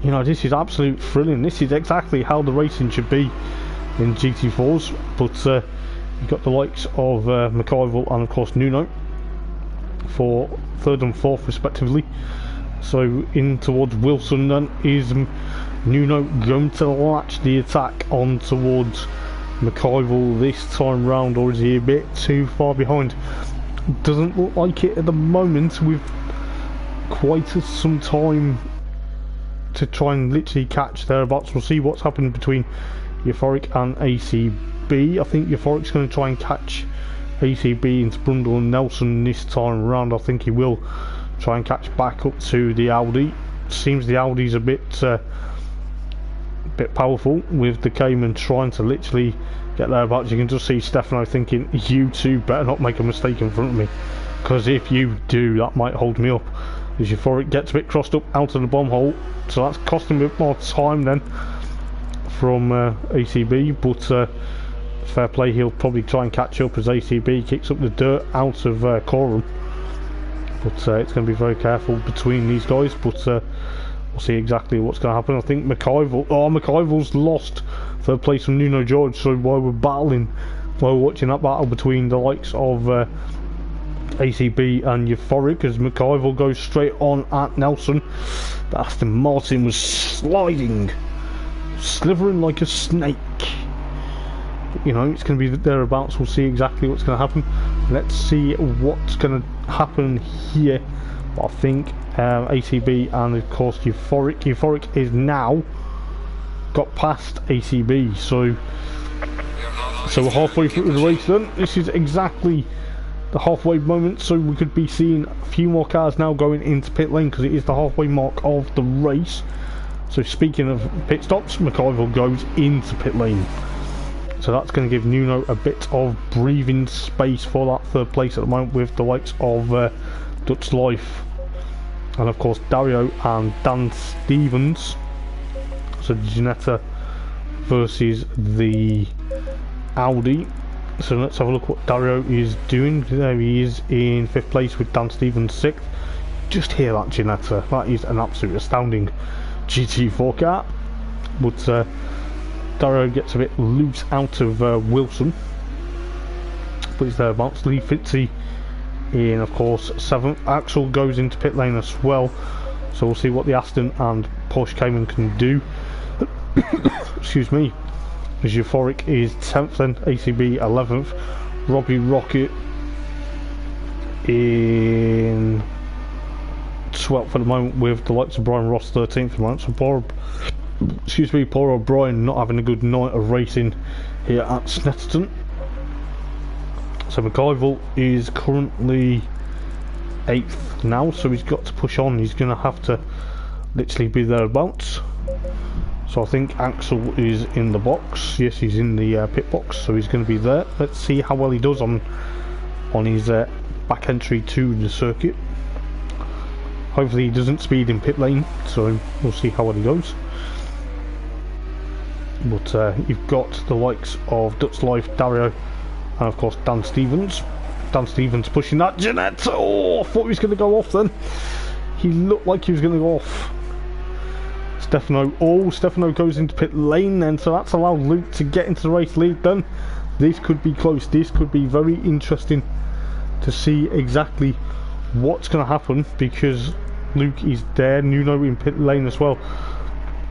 You know, this is absolute thrilling. This is exactly how the racing should be in GT4s, but you've got the likes of McIvor and of course Nuno for third and fourth respectively. So in towards Wilson then, is Nuno going to latch the attack on towards McIvor this time round, or is he a bit too far behind? Doesn't look like it at the moment, with quite some time to try and literally catch thereabouts. We'll see what's happened between Euphoric and ACB. I think Euphoric's going to try and catch ACB into Brundle and Nelson this time round. I think he will try and catch back up to the Audi. Seems the Audi's a bit powerful, with the Cayman trying to literally get thereabouts. You can just see Stefano thinking, you two better not make a mistake in front of me, because if you do, that might hold me up. As Euphoric gets a bit crossed up out of the bomb hole, so that's costing him a bit more time then from ACB, but fair play, he'll probably try and catch up as ACB kicks up the dirt out of Coram. But it's going to be very careful between these guys, but we'll see exactly what's going to happen. I think McIvor's lost third place from Nuno George, so while we're watching that battle between the likes of ACB and Euphoric, as McIvor goes straight on at Nelson, Aston Martin was sliding, slithering like a snake. You know, it's going to be thereabouts. We'll see exactly what's going to happen. Let's see what's going to happen here. I think ACB and of course Euphoric is now got past ACB, so we're halfway through the race then. This is exactly the halfway moment, so we could be seeing a few more cars now going into pit lane, because it is the halfway mark of the race. So speaking of pit stops, McIvor goes into pit lane, so that's going to give Nuno a bit of breathing space for that third place at the moment, with the likes of Dutch Life and of course Dario and Dan Stevens. So Ginetta versus the Audi. So let's have a look what Dario is doing. There he is in 5th place with Dan Stevens 6th. Just hear that, Ginetta. That is an absolute astounding GT4 car. But Dario gets a bit loose out of Wilson. But he's thereabouts. Lee Fitzy in, of course, 7th. Axel goes into pit lane as well. So we'll see what the Aston and Porsche Cayman can do. Excuse me. As Euphoric is 10th, then ACB 11th. Robbie Rocket in 12th at the moment, with the likes of Brian Ross 13th at the moment. So Paul O'Brien not having a good night of racing here at Snetterton. So McIvor is currently 8th now, so he's got to push on. He's going to have to literally be thereabouts. So I think Axel is in the box. Yes, he's in the pit box, so he's going to be there. Let's see how well he does on his back entry to the circuit. Hopefully he doesn't speed in pit lane, so we'll see how well he goes. But you've got the likes of Dutch Life, Dario, and of course Dan Stevens. Dan Stevens pushing that. Jeanette! Oh, I thought he was going to go off then. He looked like he was going to go off. Stefano goes into pit lane then, so that's allowed Luke to get into the race lead then. This could be close. This could be very interesting to see exactly what's going to happen, because Luke is there, Nuno in pit lane as well.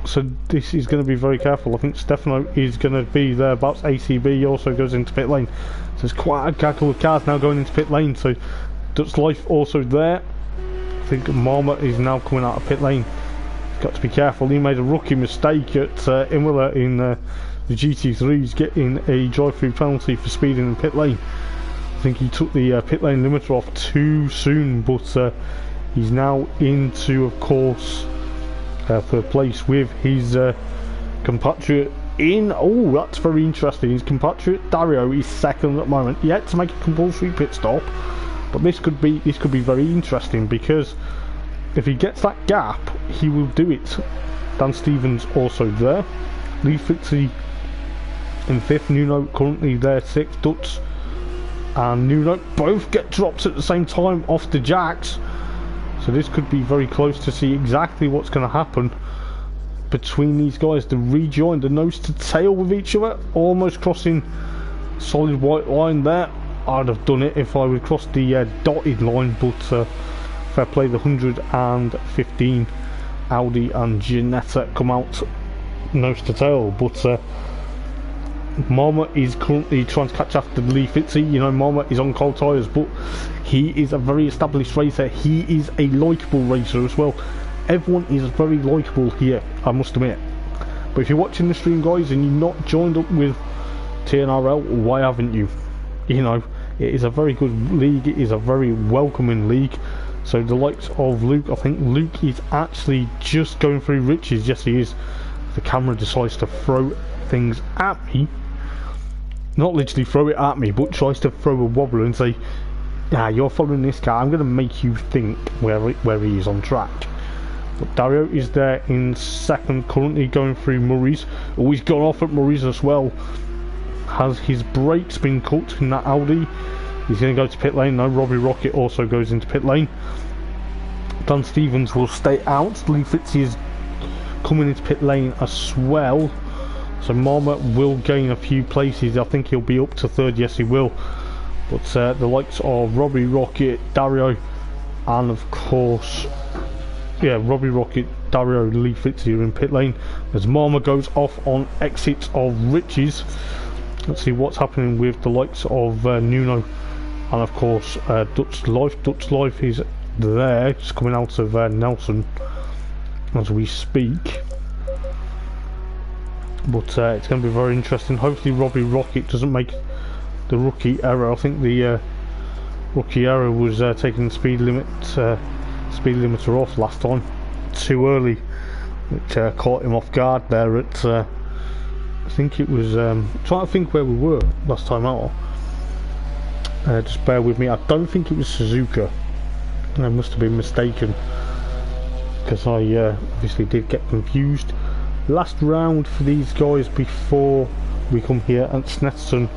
So this is going to be very careful. I think Stefano is going to be there, but ACB also goes into pit lane. So there's quite a gaggle of cars now going into pit lane. So Dutch Life also there. I think Marmot is now coming out of pit lane. He's got to be careful. He made a rookie mistake at Imola in the GT3. He's getting a drive-through penalty for speeding in pit lane. I think he took the pit lane limiter off too soon, but he's now into, of course, third place with his compatriot in. Oh, that's very interesting. His compatriot Dario is second at the moment, yet to make a compulsory pit stop. But this could be very interesting, because if he gets that gap, he will do it. Dan Stevens also there. Lee Fitzy in fifth. Nuno currently there sixth. Dutz and Nuno both get drops at the same time off the jacks. So this could be very close to see exactly what's going to happen between these guys. To rejoin the nose to tail with each other, almost crossing solid white line there. I'd have done it if I would cross the dotted line, but fair play. The 115 Audi and Ginetta come out nose to tail, but Marmot is currently trying to catch after Lee Fitzy. You know, Marmot is on cold tyres, but he is a very established racer. He is a likeable racer as well. Everyone is very likeable here, I must admit. But if you're watching the stream, guys, and you're not joined up with TNRL, why haven't you? You know, it is a very good league. It is a very welcoming league. So the likes of Luke, I think Luke is actually just going through riches. Yes, he is. The camera decides to throw things at me. Not literally throw it at me, but tries to throw a wobbler and say, "Ah, you're following this car. I'm going to make you think where he is on track." But Dario is there in second, currently going through Murray's. Oh, he's gone off at Murray's as well. Has his brakes been cut in that Audi? He's going to go to pit lane. No, Robbie Rocket also goes into pit lane. Dan Stevens will stay out. Lee Fitzy is coming into pit lane as well. So Marmot will gain a few places. I think he'll be up to third. Yes, he will. But the likes of Robbie Rocket, Dario, and of course, yeah, Robbie Rocket, Dario, Lee Fitzy are in pit lane as Marmot goes off on exits of Riches. Let's see what's happening with the likes of Nuno and of course Dutch Life. Dutch Life is there, just coming out of Nelson as we speak. But it's going to be very interesting. Hopefully Robbie Rocket doesn't make the rookie error. I think the rookie error was taking the speed limiter off last time too early, which caught him off guard there at I think it was trying to think where we were last time out. Just bear with me. I don't think it was Suzuka. I must have been mistaken, because I obviously did get confused. Last round for these guys before we come here at Snetterton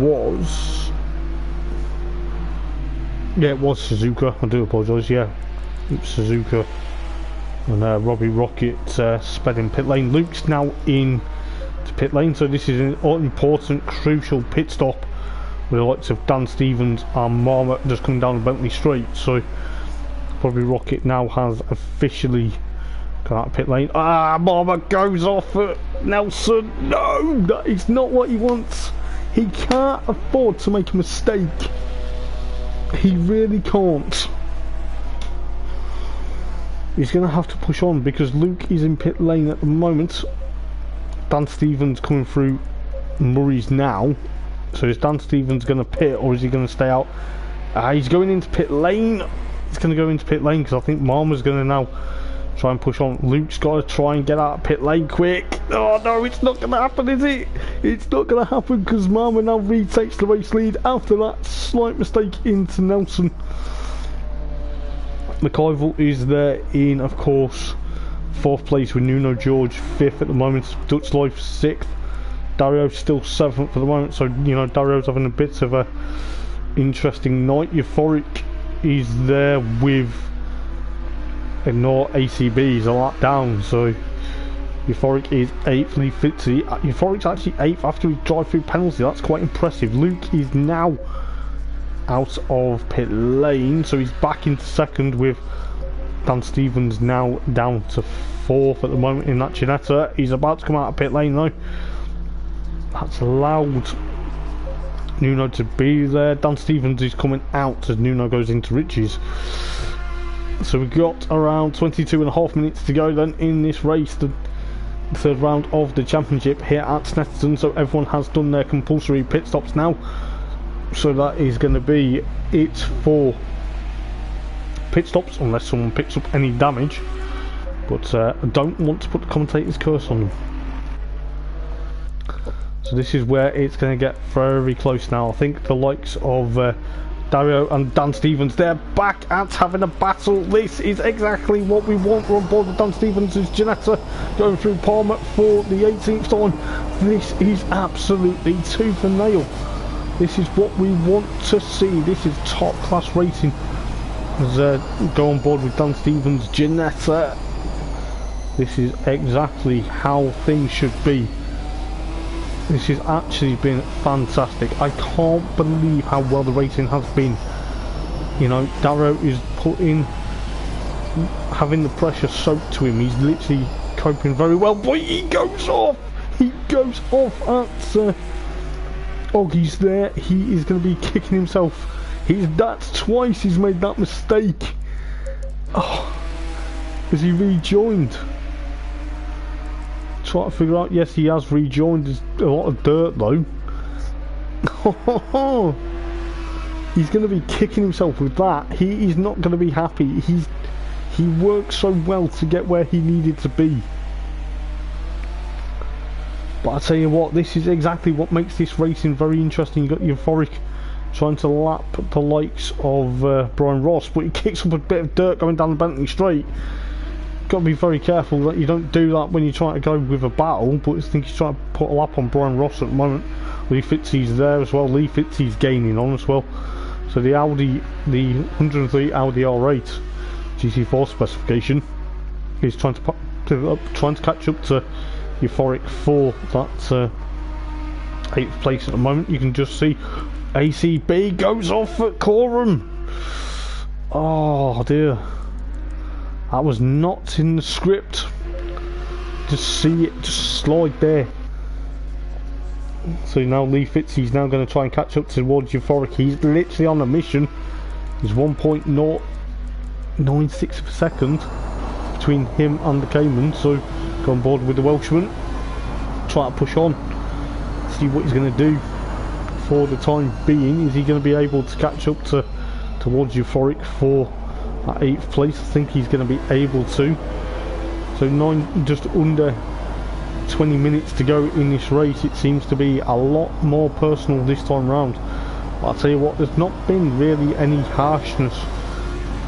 was, yeah, it was Suzuka. I do apologise. Yeah, it was Suzuka. And Robbie Rocket sped in pit lane. Luke's now in to pit lane, so this is an important, crucial pit stop with the likes of Dan Stevens and Marmot just coming down the Bentley Straight. So Robbie Rocket now has officially gone out of pit lane. Ah, Marmot goes off at Nelson. No, that is not what he wants. He can't afford to make a mistake. He really can't. He's going to have to push on because Luke is in pit lane at the moment. Dan Stevens coming through Murray's now. So is Dan Stevens going to pit, or is he going to stay out? He's going into pit lane. He's going to go into pit lane because I think Marmot's going to now try and push on. Luke's got to try and get out of pit lane quick. Oh no, it's not going to happen, is it? It's not going to happen because Marmot now retakes the race lead after that slight mistake into Nelson. McIvor is there in, of course, fourth place with Nuno George fifth at the moment. Dutch Life sixth. Dario's still seventh for the moment, so you know Dario's having a bit of a interesting night. Euphoric is there with Ignore ACB, he's a lot down, so Euphoric is 8th. Lee Fitzy, Euphoric's actually 8th after his drive-through penalty. That's quite impressive. Luke is now out of pit lane, so he's back into second with Dan Stevens now down to 4th at the moment in that Ginetta. He's about to come out of pit lane though. That's allowed Nuno to be there. Dan Stevens is coming out as Nuno goes into Riches. So we've got around 22.5 minutes to go then in this race, the third round of the championship here at Snetterton. So everyone has done their compulsory pit stops now. So that is going to be it for pit stops, unless someone picks up any damage. But I don't want to put the commentator's curse on them. So this is where it's going to get very close now. I think the likes of Dario and Dan Stevens, they're back at having a battle. This is exactly what we want. We're on board with Dan Stevens' Janetta going through Palmer for the 18th time. This is absolutely tooth and nail. This is what we want to see. This is top class racing. As go on board with Dan Stevens' Janetta. This is exactly how things should be. This has actually been fantastic. I can't believe how well the racing has been. You know, Darrow is having the pressure soaked to him. He's literally coping very well. Boy, he goes off! He goes off at Oggy's there. He is going to be kicking himself. That's twice he's made that mistake. Oh, has he rejoined? Try to figure out. Yes, he has rejoined. There's a lot of dirt though. He's going to be kicking himself with that. He is not going to be happy. He worked so well to get where he needed to be. But I tell you what, this is exactly what makes this racing very interesting. You got Euphoric trying to lap the likes of Brian Ross, but he kicks up a bit of dirt going down the Bentley Straight. Got to be very careful that you don't do that when you're trying to go with a battle. But I think he's trying to put a lap on Brian Ross at the moment. Lee Fitzy's there as well. Lee Fitzy's gaining on as well. So the 103 Audi R8 GT4 specification is trying to catch up to Euphoric for that 8th place at the moment. You can just see ACB goes off at Coram. Oh dear. That was not in the script. Just see it just slide there. So now Lee Fitzy's now going to try and catch up towards Euphoric. He's literally on a mission. He's 1.096 per second between him and the Cayman. So go on board with the Welshman. Try to push on. See what he's going to do for the time being. Is he going to be able to catch up towards Euphoric for at 8th place? I think he's going to be able to. So just under 20 minutes to go in this race. It seems to be a lot more personal this time round. But I'll tell you what, there's not been really any harshness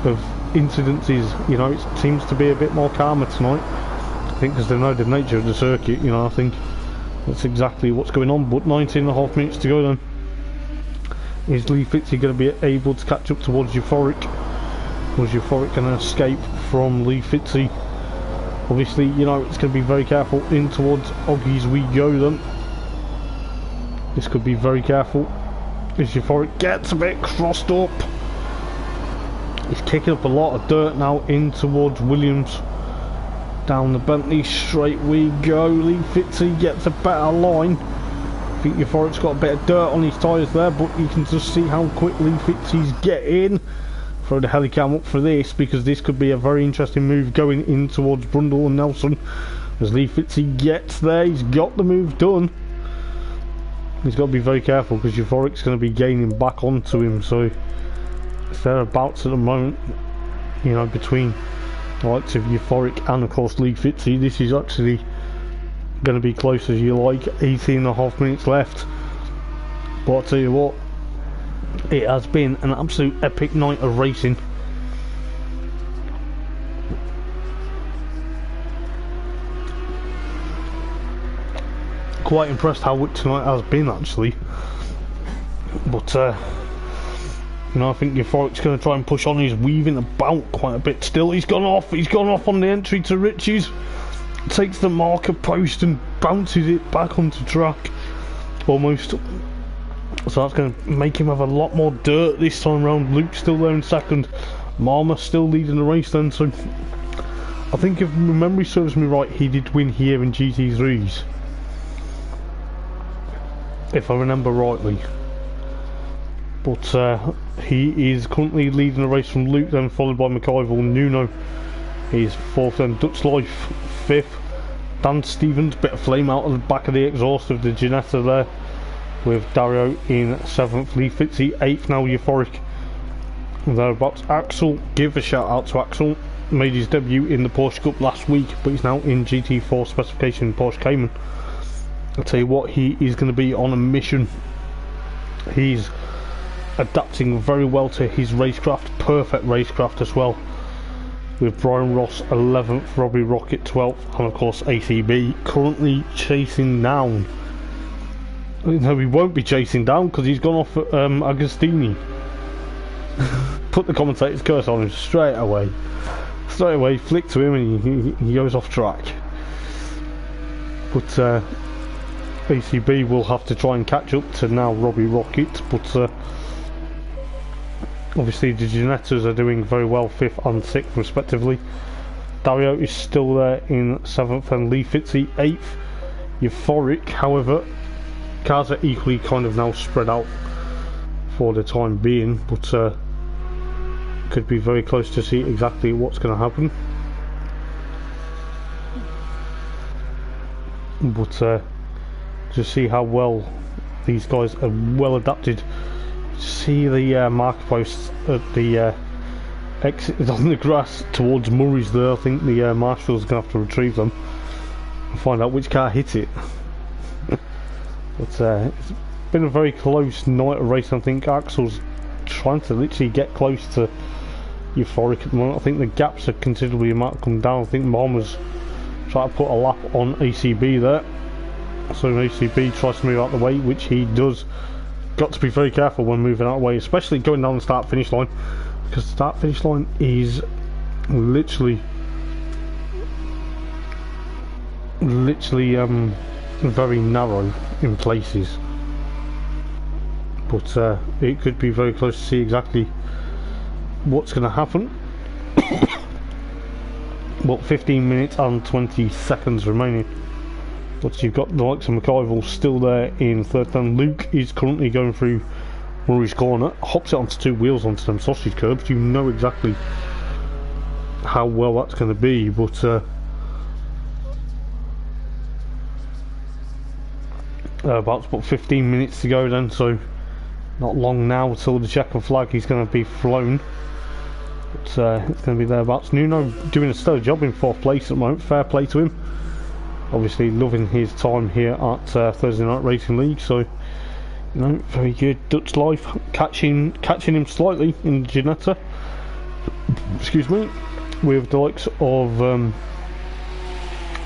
of incidences. You know, it seems to be a bit more calmer tonight. I think because they know the nature of the circuit. You know, I think that's exactly what's going on. But 19.5 minutes to go then. Is Lee Fitzy going to be able to catch up towards Euphoric? Was Euphoric going to escape from Lee Fitzy? Obviously, you know, it's going to be very careful in towards Oggy's we go then. This could be very careful. As Euphoric gets a bit crossed up. He's kicking up a lot of dirt now in towards Williams. Down the Bentley Straight we go. Lee Fitzy gets a better line. I think Euphoric's got a bit of dirt on his tyres there, but you can just see how quickly Fitzy's getting. Throw the helicam up for this, because this could be a very interesting move going in towards Brundle and Nelson. As Lee Fitzy gets there, he's got the move done. He's got to be very careful because Euphoric's going to be gaining back onto him, so it's thereabouts at the moment, you know, between the likes of Euphoric and of course Lee Fitzy. This is actually going to be close as you like. 18.5 minutes left. But I'll tell you what, it has been an absolute epic night of racing. Quite impressed how tonight has been actually. But you know, I think Euphoric's going to try and push on. He's weaving about quite a bit still. He's gone off on the entry to Richie's. Takes the marker post and bounces it back onto track almost. So that's going to make him have a lot more dirt this time round. Luke's still there in second. Marma still leading the race then. So I think if memory serves me right, he did win here in GT3s, if I remember rightly. but he is currently leading the race from Luke, then followed by McIvor. Nuno is 4th, then Dutch Life 5th. Dan Stevens, bit of flame out of the back of the exhaust of the Ginetta there, with Dario in 7th, Lee Fitzy 8th, now Euphoric thereabouts. Axel, give a shout out to Axel, made his debut in the Porsche Cup last week, but he's now in GT4 specification Porsche Cayman. I'll tell you what, he is going to be on a mission. He's adapting very well to his racecraft, perfect racecraft as well, with Brian Ross 11th, Robbie Rocket 12th, and of course ACB currently chasing down. No, he won't be chasing down because he's gone off at Agostini. Put the commentator's curse on him straight away, flick to him and he goes off track. But ACB will have to try and catch up to now Robbie Rocket, but obviously the Ginettas are doing very well, 5th and 6th respectively. Dario is still there in 7th, and Lee Fitzy 8th. Euphoric, however, cars are equally kind of now spread out for the time being, but could be very close to see exactly what's going to happen. But just see how well these guys are well adapted. See the marker posts at the exit on the grass towards Murray's there. I think the marshal's going to have to retrieve them and find out which car hit it. But it's been a very close night of racing. I think Axel's trying to literally get close to Euphoric at the moment. I think the gaps are considerably come down. I think Mama's trying to put a lap on ACB there, so ACB tries to move out the way, which he does. Got to be very careful when moving out of the way, especially going down the start finish line, because the start finish line is literally very narrow in places. But it could be very close to see exactly what's going to happen. Well, 15 minutes and 20 seconds remaining. But you've got the likes of McIvor still there in 3rd, and Luke is currently going through Murray's corner, hops it onto 2 wheels onto them sausage curbs. You know exactly how well that's going to be, but about 15 minutes to go then, so not long now till the checkered flag is going to be flown. But it's going to be thereabouts. Nuno doing a stellar job in 4th place at the moment, fair play to him. Obviously loving his time here at Thursday Night Racing League, so you know, very good. Dutch Life catching him slightly in the Ginetta, excuse me, with the likes of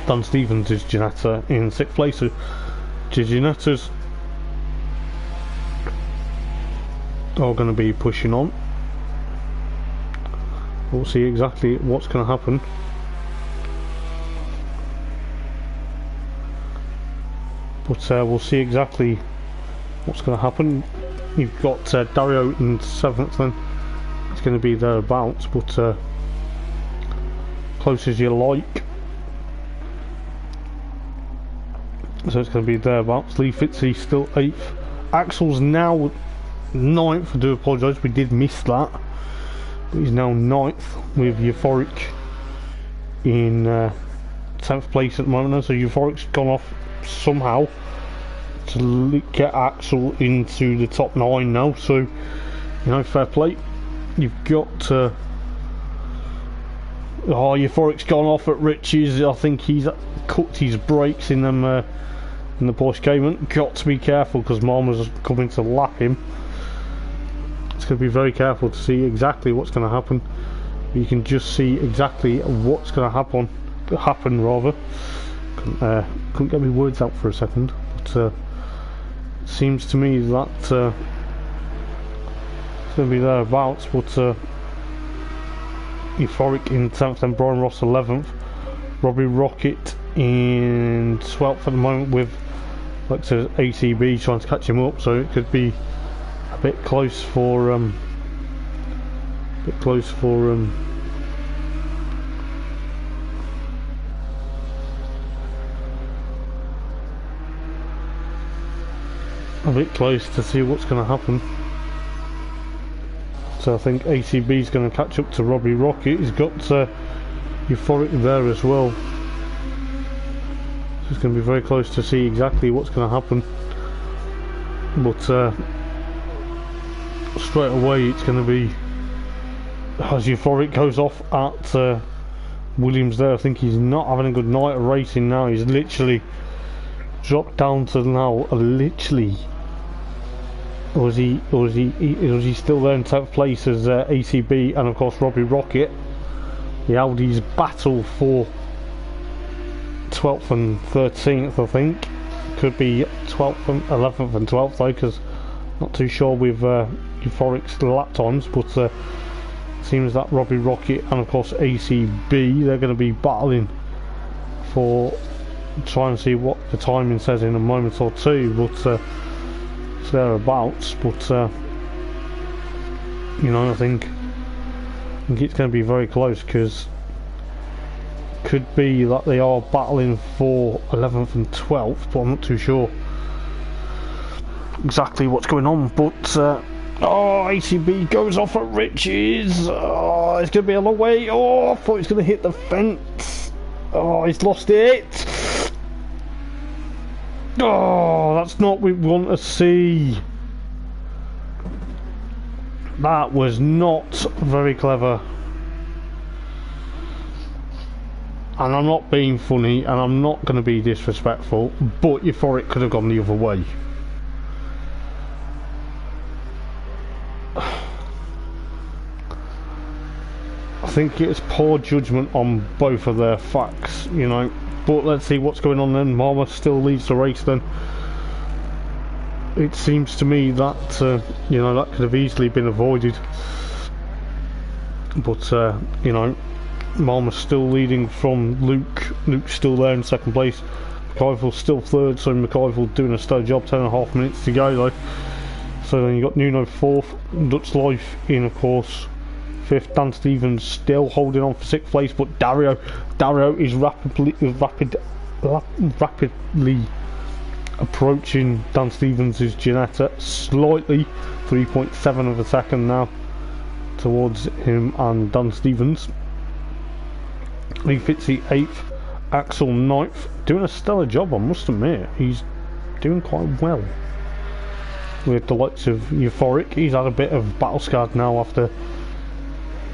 Dan Stevens' Ginetta in 6th place. So the Ginettas are going to be pushing on. We'll see exactly what's going to happen. But we'll see exactly what's going to happen. You've got Dario in 7th, then it's going to be thereabouts, but close as you like. So it's going to be thereabouts. Lee Fitzy still 8th. Axel's now 9th. I do apologise, we did miss that. But he's now 9th with Euphoric in 10th place at the moment. So Euphoric's gone off somehow to get Axel into the top 9 now. So, you know, fair play. You've got Euphoric's gone off at Rich's. I think he's cooked his brakes in them in the Porsche Cayman. Got to be careful because Mama's coming to lap him. It's going to be very careful to see exactly what's going to happen. You can just see exactly what's going to happen rather. Couldn't get my words out for a second, but it seems to me that it's going to be thereabouts. But Euphoric in 10th, and Brian Ross 11th, Robbie Rocket in 12th at the moment, with like to ACB trying to catch him up. So it could be a bit close for a bit close to see what's going to happen. So I think ACB is going to catch up to Robbie Rocket. He's got Euphoric there as well. So it's going to be very close to see exactly what's going to happen. But straight away it's going to be, as Euphoric goes off at Williams there. I think he's not having a good night of racing now. He's literally dropped down to now literally, or is he still there in 10th place as ACB and of course Robbie Rocket. The Audi's battle for 12th and 13th, I think. Could be 12th and 11th and 12th though, because not too sure with Euphoric's lap times, but seems that Robbie Rocket and of course ACB, they're going to be battling for, try and see what the timing says in a moment or two, but it's thereabouts. But you know, I think it's going to be very close, because could be that they are battling for 11th and 12th, but I'm not too sure exactly what's going on. But oh, ACB goes off at Riches. Oh, it's going to be a long way. Oh, I thought he was going to hit the fence. Oh, he's lost it. Oh, that's not what we want to see. That was not very clever. And I'm not being funny, and I'm not going to be disrespectful, but Euphoric could have gone the other way. I think it's poor judgment on both of their facts, you know. But let's see what's going on then. Marma still leads the race then. It seems to me that, you know, that could have easily been avoided. But, you know, Marma's still leading from Luke. Luke's still there in 2nd place. McIver's still 3rd, so McIver doing a stellar job. 10.5 minutes to go though. So then you got Nuno 4th, Dutch Life in of course 5th, Dan Stevens still holding on for 6th place, but Dario is rapidly approaching Dan Stevens' Ginetta slightly, 3.7 of a second now towards him and Dan Stevens. Lee Fitzy 8th, Axel 9th, doing a stellar job, I must admit. He's doing quite well with the likes of Euphoric. He's had a bit of battle scarred now after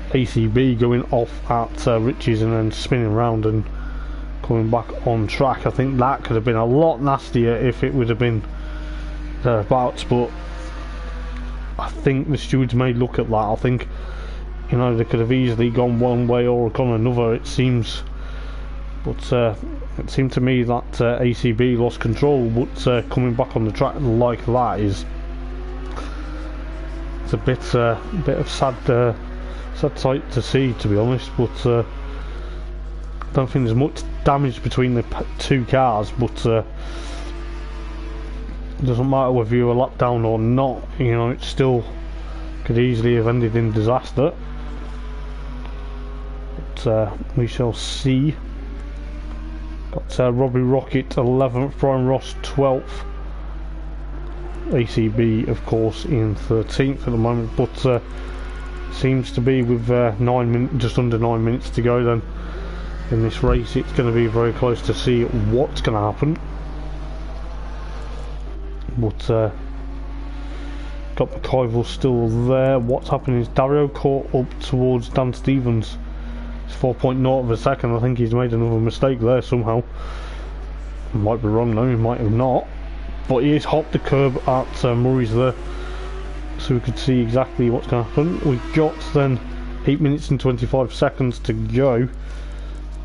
ACB going off at Riches and then spinning around and coming back on track. I think that could have been a lot nastier if it would have been thereabouts, but I think the stewards may look at that. I think, you know, they could have easily gone one way or gone another, it seems. But it seemed to me that ACB lost control, but coming back on the track like that is, it's a bit of sad sight to see, to be honest. But I don't think there's much damage between the two cars, but it doesn't matter whether you're a lap down or not, you know, it still could easily have ended in disaster. But we shall see. Got Robbie Rocket 11th, Brian Ross 12th, ACB of course in 13th at the moment, but seems to be with just under 9 minutes to go then in this race, it's going to be very close to see what's going to happen. But got McIver still there. What's happening is Dario caught up towards Dan Stevens. It's 4.0 of a second. I think he's made another mistake there somehow. Might be wrong though, he might have not. But he has hopped the curb at Murray's there, so we could see exactly what's going to happen. We've got then 8 minutes and 25 seconds to go.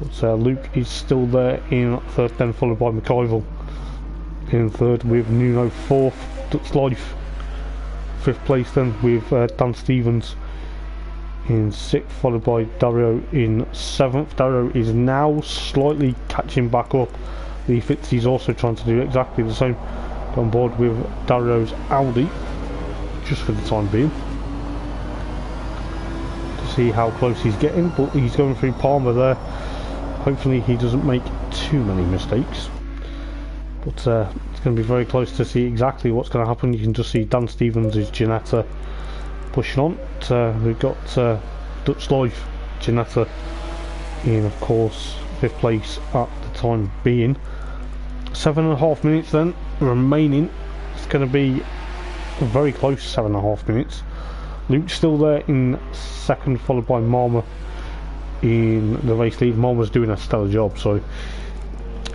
But Luke is still there in 3rd, then followed by McIver in 3rd with Nuno 4th, Dutch Life 5th place then with Dan Stevens in 6th, followed by Dario in 7th. Dario is now slightly catching back up. Lee Fitzy's also trying to do exactly the same. On board with Dario's Audi just for the time being to see how close he's getting, but he's going through Palmer there. Hopefully he doesn't make too many mistakes, but it's going to be very close to see exactly what's going to happen. You can just see Dan Stevens' Ginetta pushing on. we've got Dutch Life Janetta in, of course, 5th place at the time being. 7.5 minutes then remaining. It's going to be very close, 7.5 minutes. Luke's still there in 2nd, followed by Marma in the race lead. Marma's doing a stellar job, so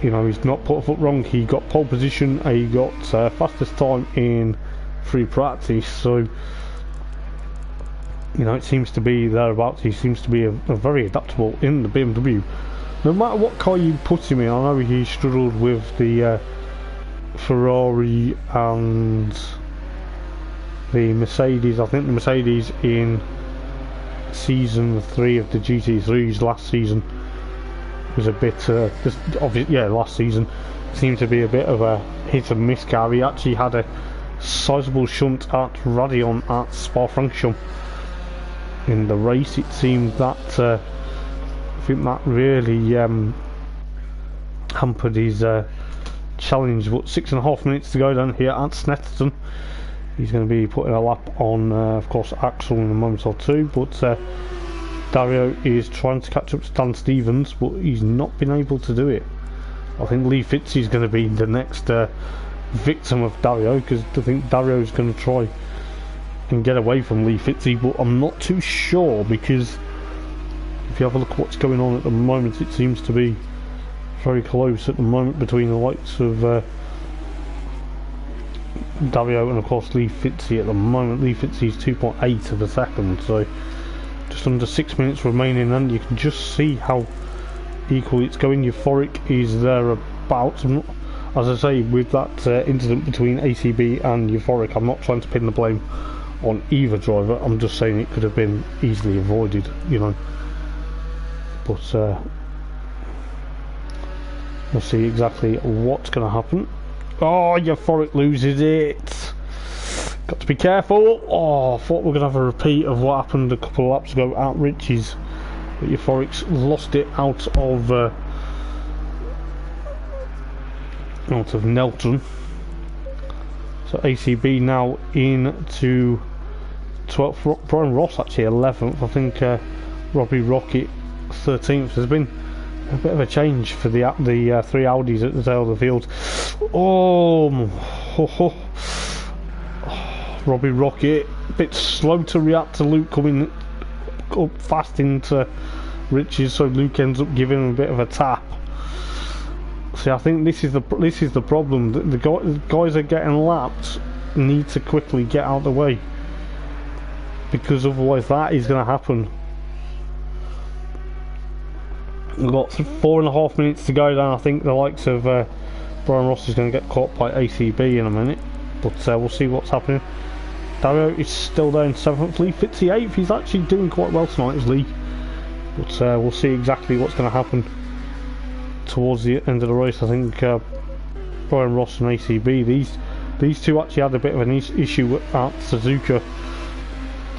you know, he's not put a foot wrong. He got pole position, he got fastest time in free practice, so you know, it seems to be thereabouts. He seems to be a very adaptable in the BMW. No matter what car you put him in. I know he struggled with the Ferrari and the Mercedes. I think the Mercedes in season 3 of the GT3s last season was a bit last season seemed to be a bit of a hit and miss car. He actually had a sizable shunt at Radion at Spa-Francorchamps in the race. It seemed that I think that really hampered his challenge. But 6.5 minutes to go down here at Snetterton. He's going to be putting a lap on, of course, Axel in a moment or two, but Dario is trying to catch up to Dan Stevens, but he's not been able to do it. I think Lee Fitzy is going to be the next victim of Dario, because I think Dario is going to try and get away from Lee Fitzy, but I'm not too sure, because if you have a look at what's going on at the moment, it seems to be very close at the moment between the likes of Dario and of course Lee Fitzy at the moment. Lee Fitzy's 2.8 of a second, so just under 6 minutes remaining, and you can just see how equal it's going. Euphoric is thereabouts. As I say, with that incident between ACB and Euphoric, I'm not trying to pin the blame on either driver. I'm just saying it could have been easily avoided, you know. But we'll see exactly what's going to happen. Oh, Euphoric loses it. Got to be careful. Oh, I thought we were going to have a repeat of what happened a couple of laps ago at Richie's. But Euphoric's lost it out of Nelton. So ACB now into 12th. Brian Ross actually 11th. I think Robbie Rocket 13th. There's been a bit of a change for the 3 Audis at the tail of the field. Robbie Rocket a bit slow to react to Luke coming up fast into Rich's, so Luke ends up giving him a bit of a tap. See, I think this is the problem. The guys are getting lapped need to quickly get out of the way, because otherwise that is going to happen. We've got 4.5 minutes to go down. I think the likes of Brian Ross is going to get caught by ACB in a minute, but we'll see what's happening. Dario is still there in 7th, Lee Fitzy 8th. He's actually doing quite well tonight, is Lee, but we'll see exactly what's going to happen towards the end of the race. I think Brian Ross and ACB, these two actually had a bit of an issue at Suzuka,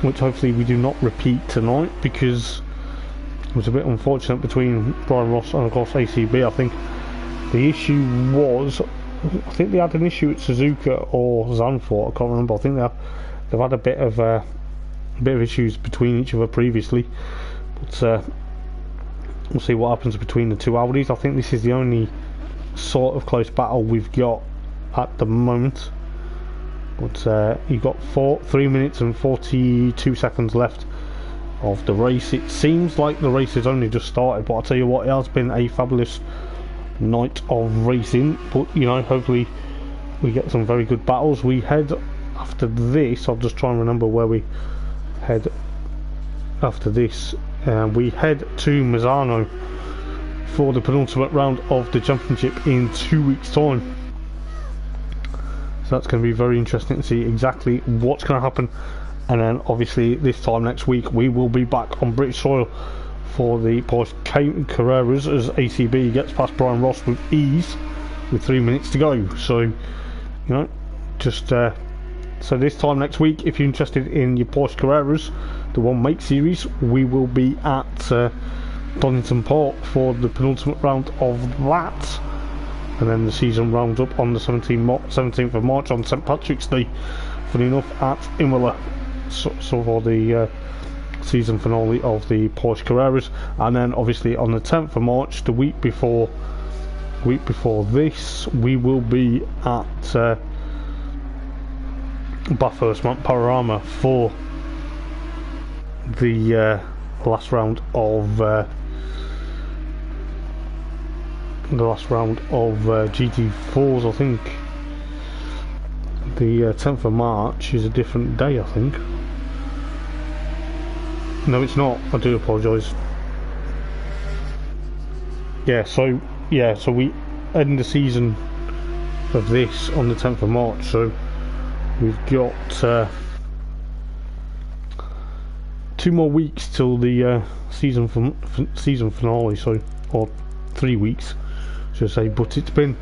which hopefully we do not repeat tonight, because it was a bit unfortunate between Brian Ross and of course ACB. I think the issue was, I think they had an issue at Suzuka or Zandvoort, I can't remember. I think they've had a bit of issues between each other previously, but we'll see what happens between the 2 Audis. I think this is the only sort of close battle we've got at the moment, but you've got 3 minutes and 42 seconds left of the race. It seems like the race has only just started, but I'll tell you what, it has been a fabulous night of racing. But you know, hopefully we get some very good battles. We head after this, I'll just try and remember where we head after this. We head to Mazzano for the penultimate round of the championship in 2 weeks time, so that's going to be very interesting to see exactly what's going to happen. And then obviously this time next week we will be back on British soil for the Porsche Carreras as ACB gets past Brian Ross with ease with 3 minutes to go. So you know, just so this time next week, if you're interested in your Porsche Carreras, the one make series, we will be at Donington Park for the penultimate round of that, and then the season rounds up on the 17th of March on St Patrick's Day, funny enough, at Imola. so for the season finale of the Porsche Carreras, and then obviously on the 10th of March, the week before this, we will be at Bathurst Mount Panorama for the last round of GT4s. I think the 10th of March is a different day, I think. No, it's not. I do apologise. So we end the season of this on the 10th of March. So we've got 2 more weeks till the season finale. So, or 3 weeks, should I say? But it's been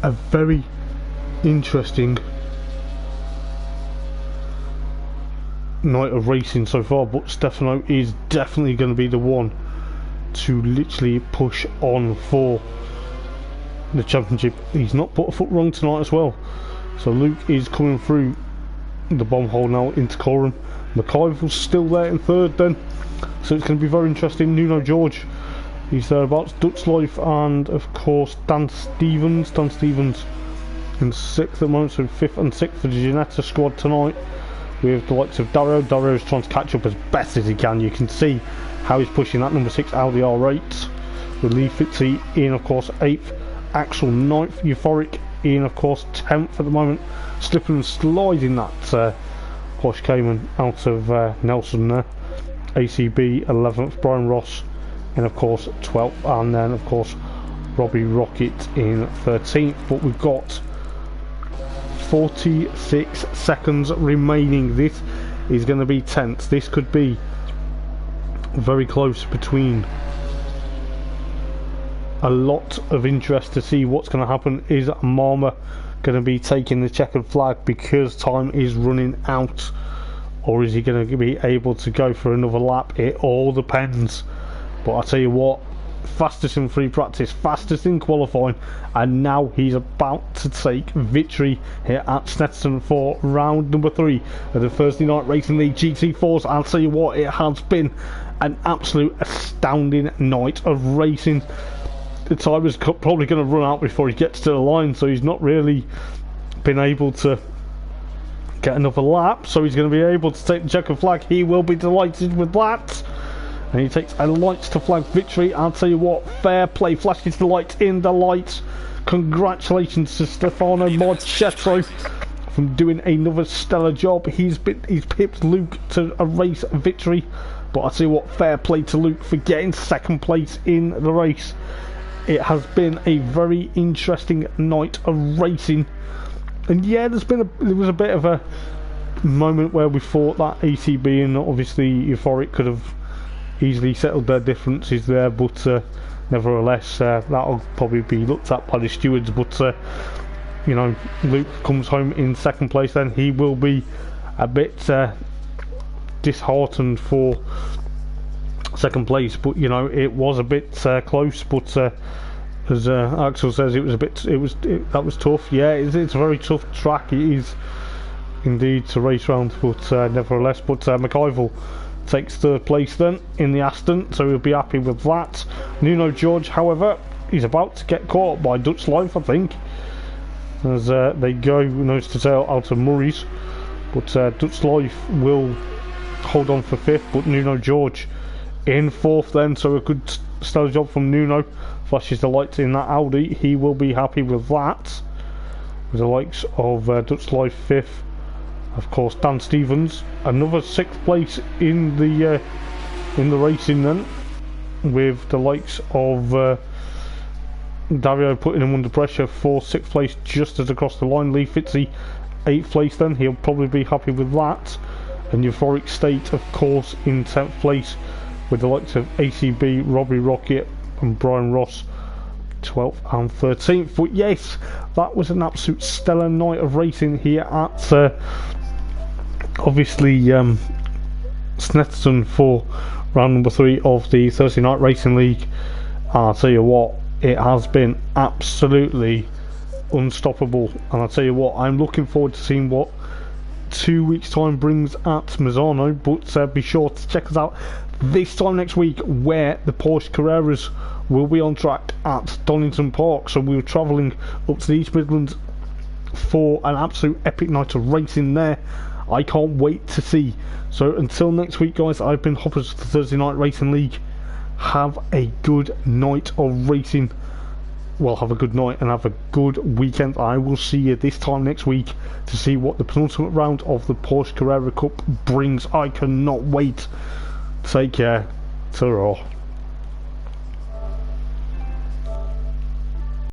a very interesting night of racing so far, but Stefano is definitely going to be the one to literally push on for the championship. He's not put a foot wrong tonight as well. So Luke is coming through the bomb hole now into Coram. McIver's still there in 3rd then, so it's going to be very interesting. Nuno George, he's thereabouts. Dutch Life, and of course Dan Stevens in 6th at the moment, so 5th and 6th for the Ginetta squad tonight, with the likes of Dario. Dario's trying to catch up as best as he can. You can see how he's pushing that number 6 Audi R8, with Lee Fitzy in, of course, 8th, Axel 9th, Euphoric in, of course, 10th at the moment, slipping and sliding that Porsche Cayman out of Nelson there. ACB 11th, Brian Ross in, of course, 12th, and then of course Robbie Rocket in 13th. But we've got 46 seconds remaining. This is going to be tense. This could be very close between a lot of interest to see what's going to happen. Is Marma going to be taking the checkered flag because time is running out, or is he going to be able to go for another lap? It all depends. But I tell you what, fastest in free practice, fastest in qualifying, and now he's about to take victory here at Snetterton for round number 3 of the Thursday Night Racing League GT4s. I'll tell you what, it has been an absolute astounding night of racing. The time is probably going to run out before he gets to the line, so he's not really been able to get another lap, so he's going to be able to take the checkered flag. He will be delighted with that, and he takes a lights to flag victory. I'll tell you what, fair play, flashes the light in the lights. Congratulations to Stefano Marchetto from doing another stellar job. He's pipped Luke to a race victory, but I'll tell you what, fair play to Luke for getting 2nd place in the race. It has been a very interesting night of racing, and yeah, there was a bit of a moment where we thought that ACB and obviously Euphoric could have easily settled their differences there, but nevertheless that'll probably be looked at by the stewards. But you know, Luke comes home in 2nd place, then he will be a bit disheartened for 2nd place, but you know, it was a bit close. But as Axel says, that was tough. Yeah, it's a very tough track. It is indeed to race round, but nevertheless. But McIver takes 3rd place then in the Aston, so he'll be happy with that. Nuno George, however, he's about to get caught by Dutch Life, I think, as they go nose to tail out of Murray's. But Dutch Life will hold on for 5th, but Nuno George in 4th then, so a good stellar job from Nuno. Flashes the lights in that Audi. He will be happy with that, with the likes of Dutch Life 5th, of course Dan Stevens, another 6th place in the racing then, with the likes of Dario putting him under pressure for 6th place just as across the line. Lee Fitzy 8th place then, he'll probably be happy with that. And Euphoric State, of course, in 10th place, with the likes of ACB, Robbie Rocket and Brian Ross 12th and 13th. But yes, that was an absolute stellar night of racing here at obviously Snetterton for round number 3 of the Thursday Night Racing League. I'll tell you what, it has been absolutely unstoppable, and I'll tell you what, I'm looking forward to seeing what 2 weeks time brings at Mazzano, but be sure to check us out this time next week where the Porsche Carreras will be on track at Donington Park. So we're travelling up to the East Midlands for an absolute epic night of racing there. I can't wait to see. So until next week guys, I've been Hoppers for the Thursday Night Racing League. Have a good night of racing. Well, have a good night and have a good weekend. I will see you this time next week to see what the penultimate round of the Porsche Carrera Cup brings. I cannot wait. Take care. Ta-ra.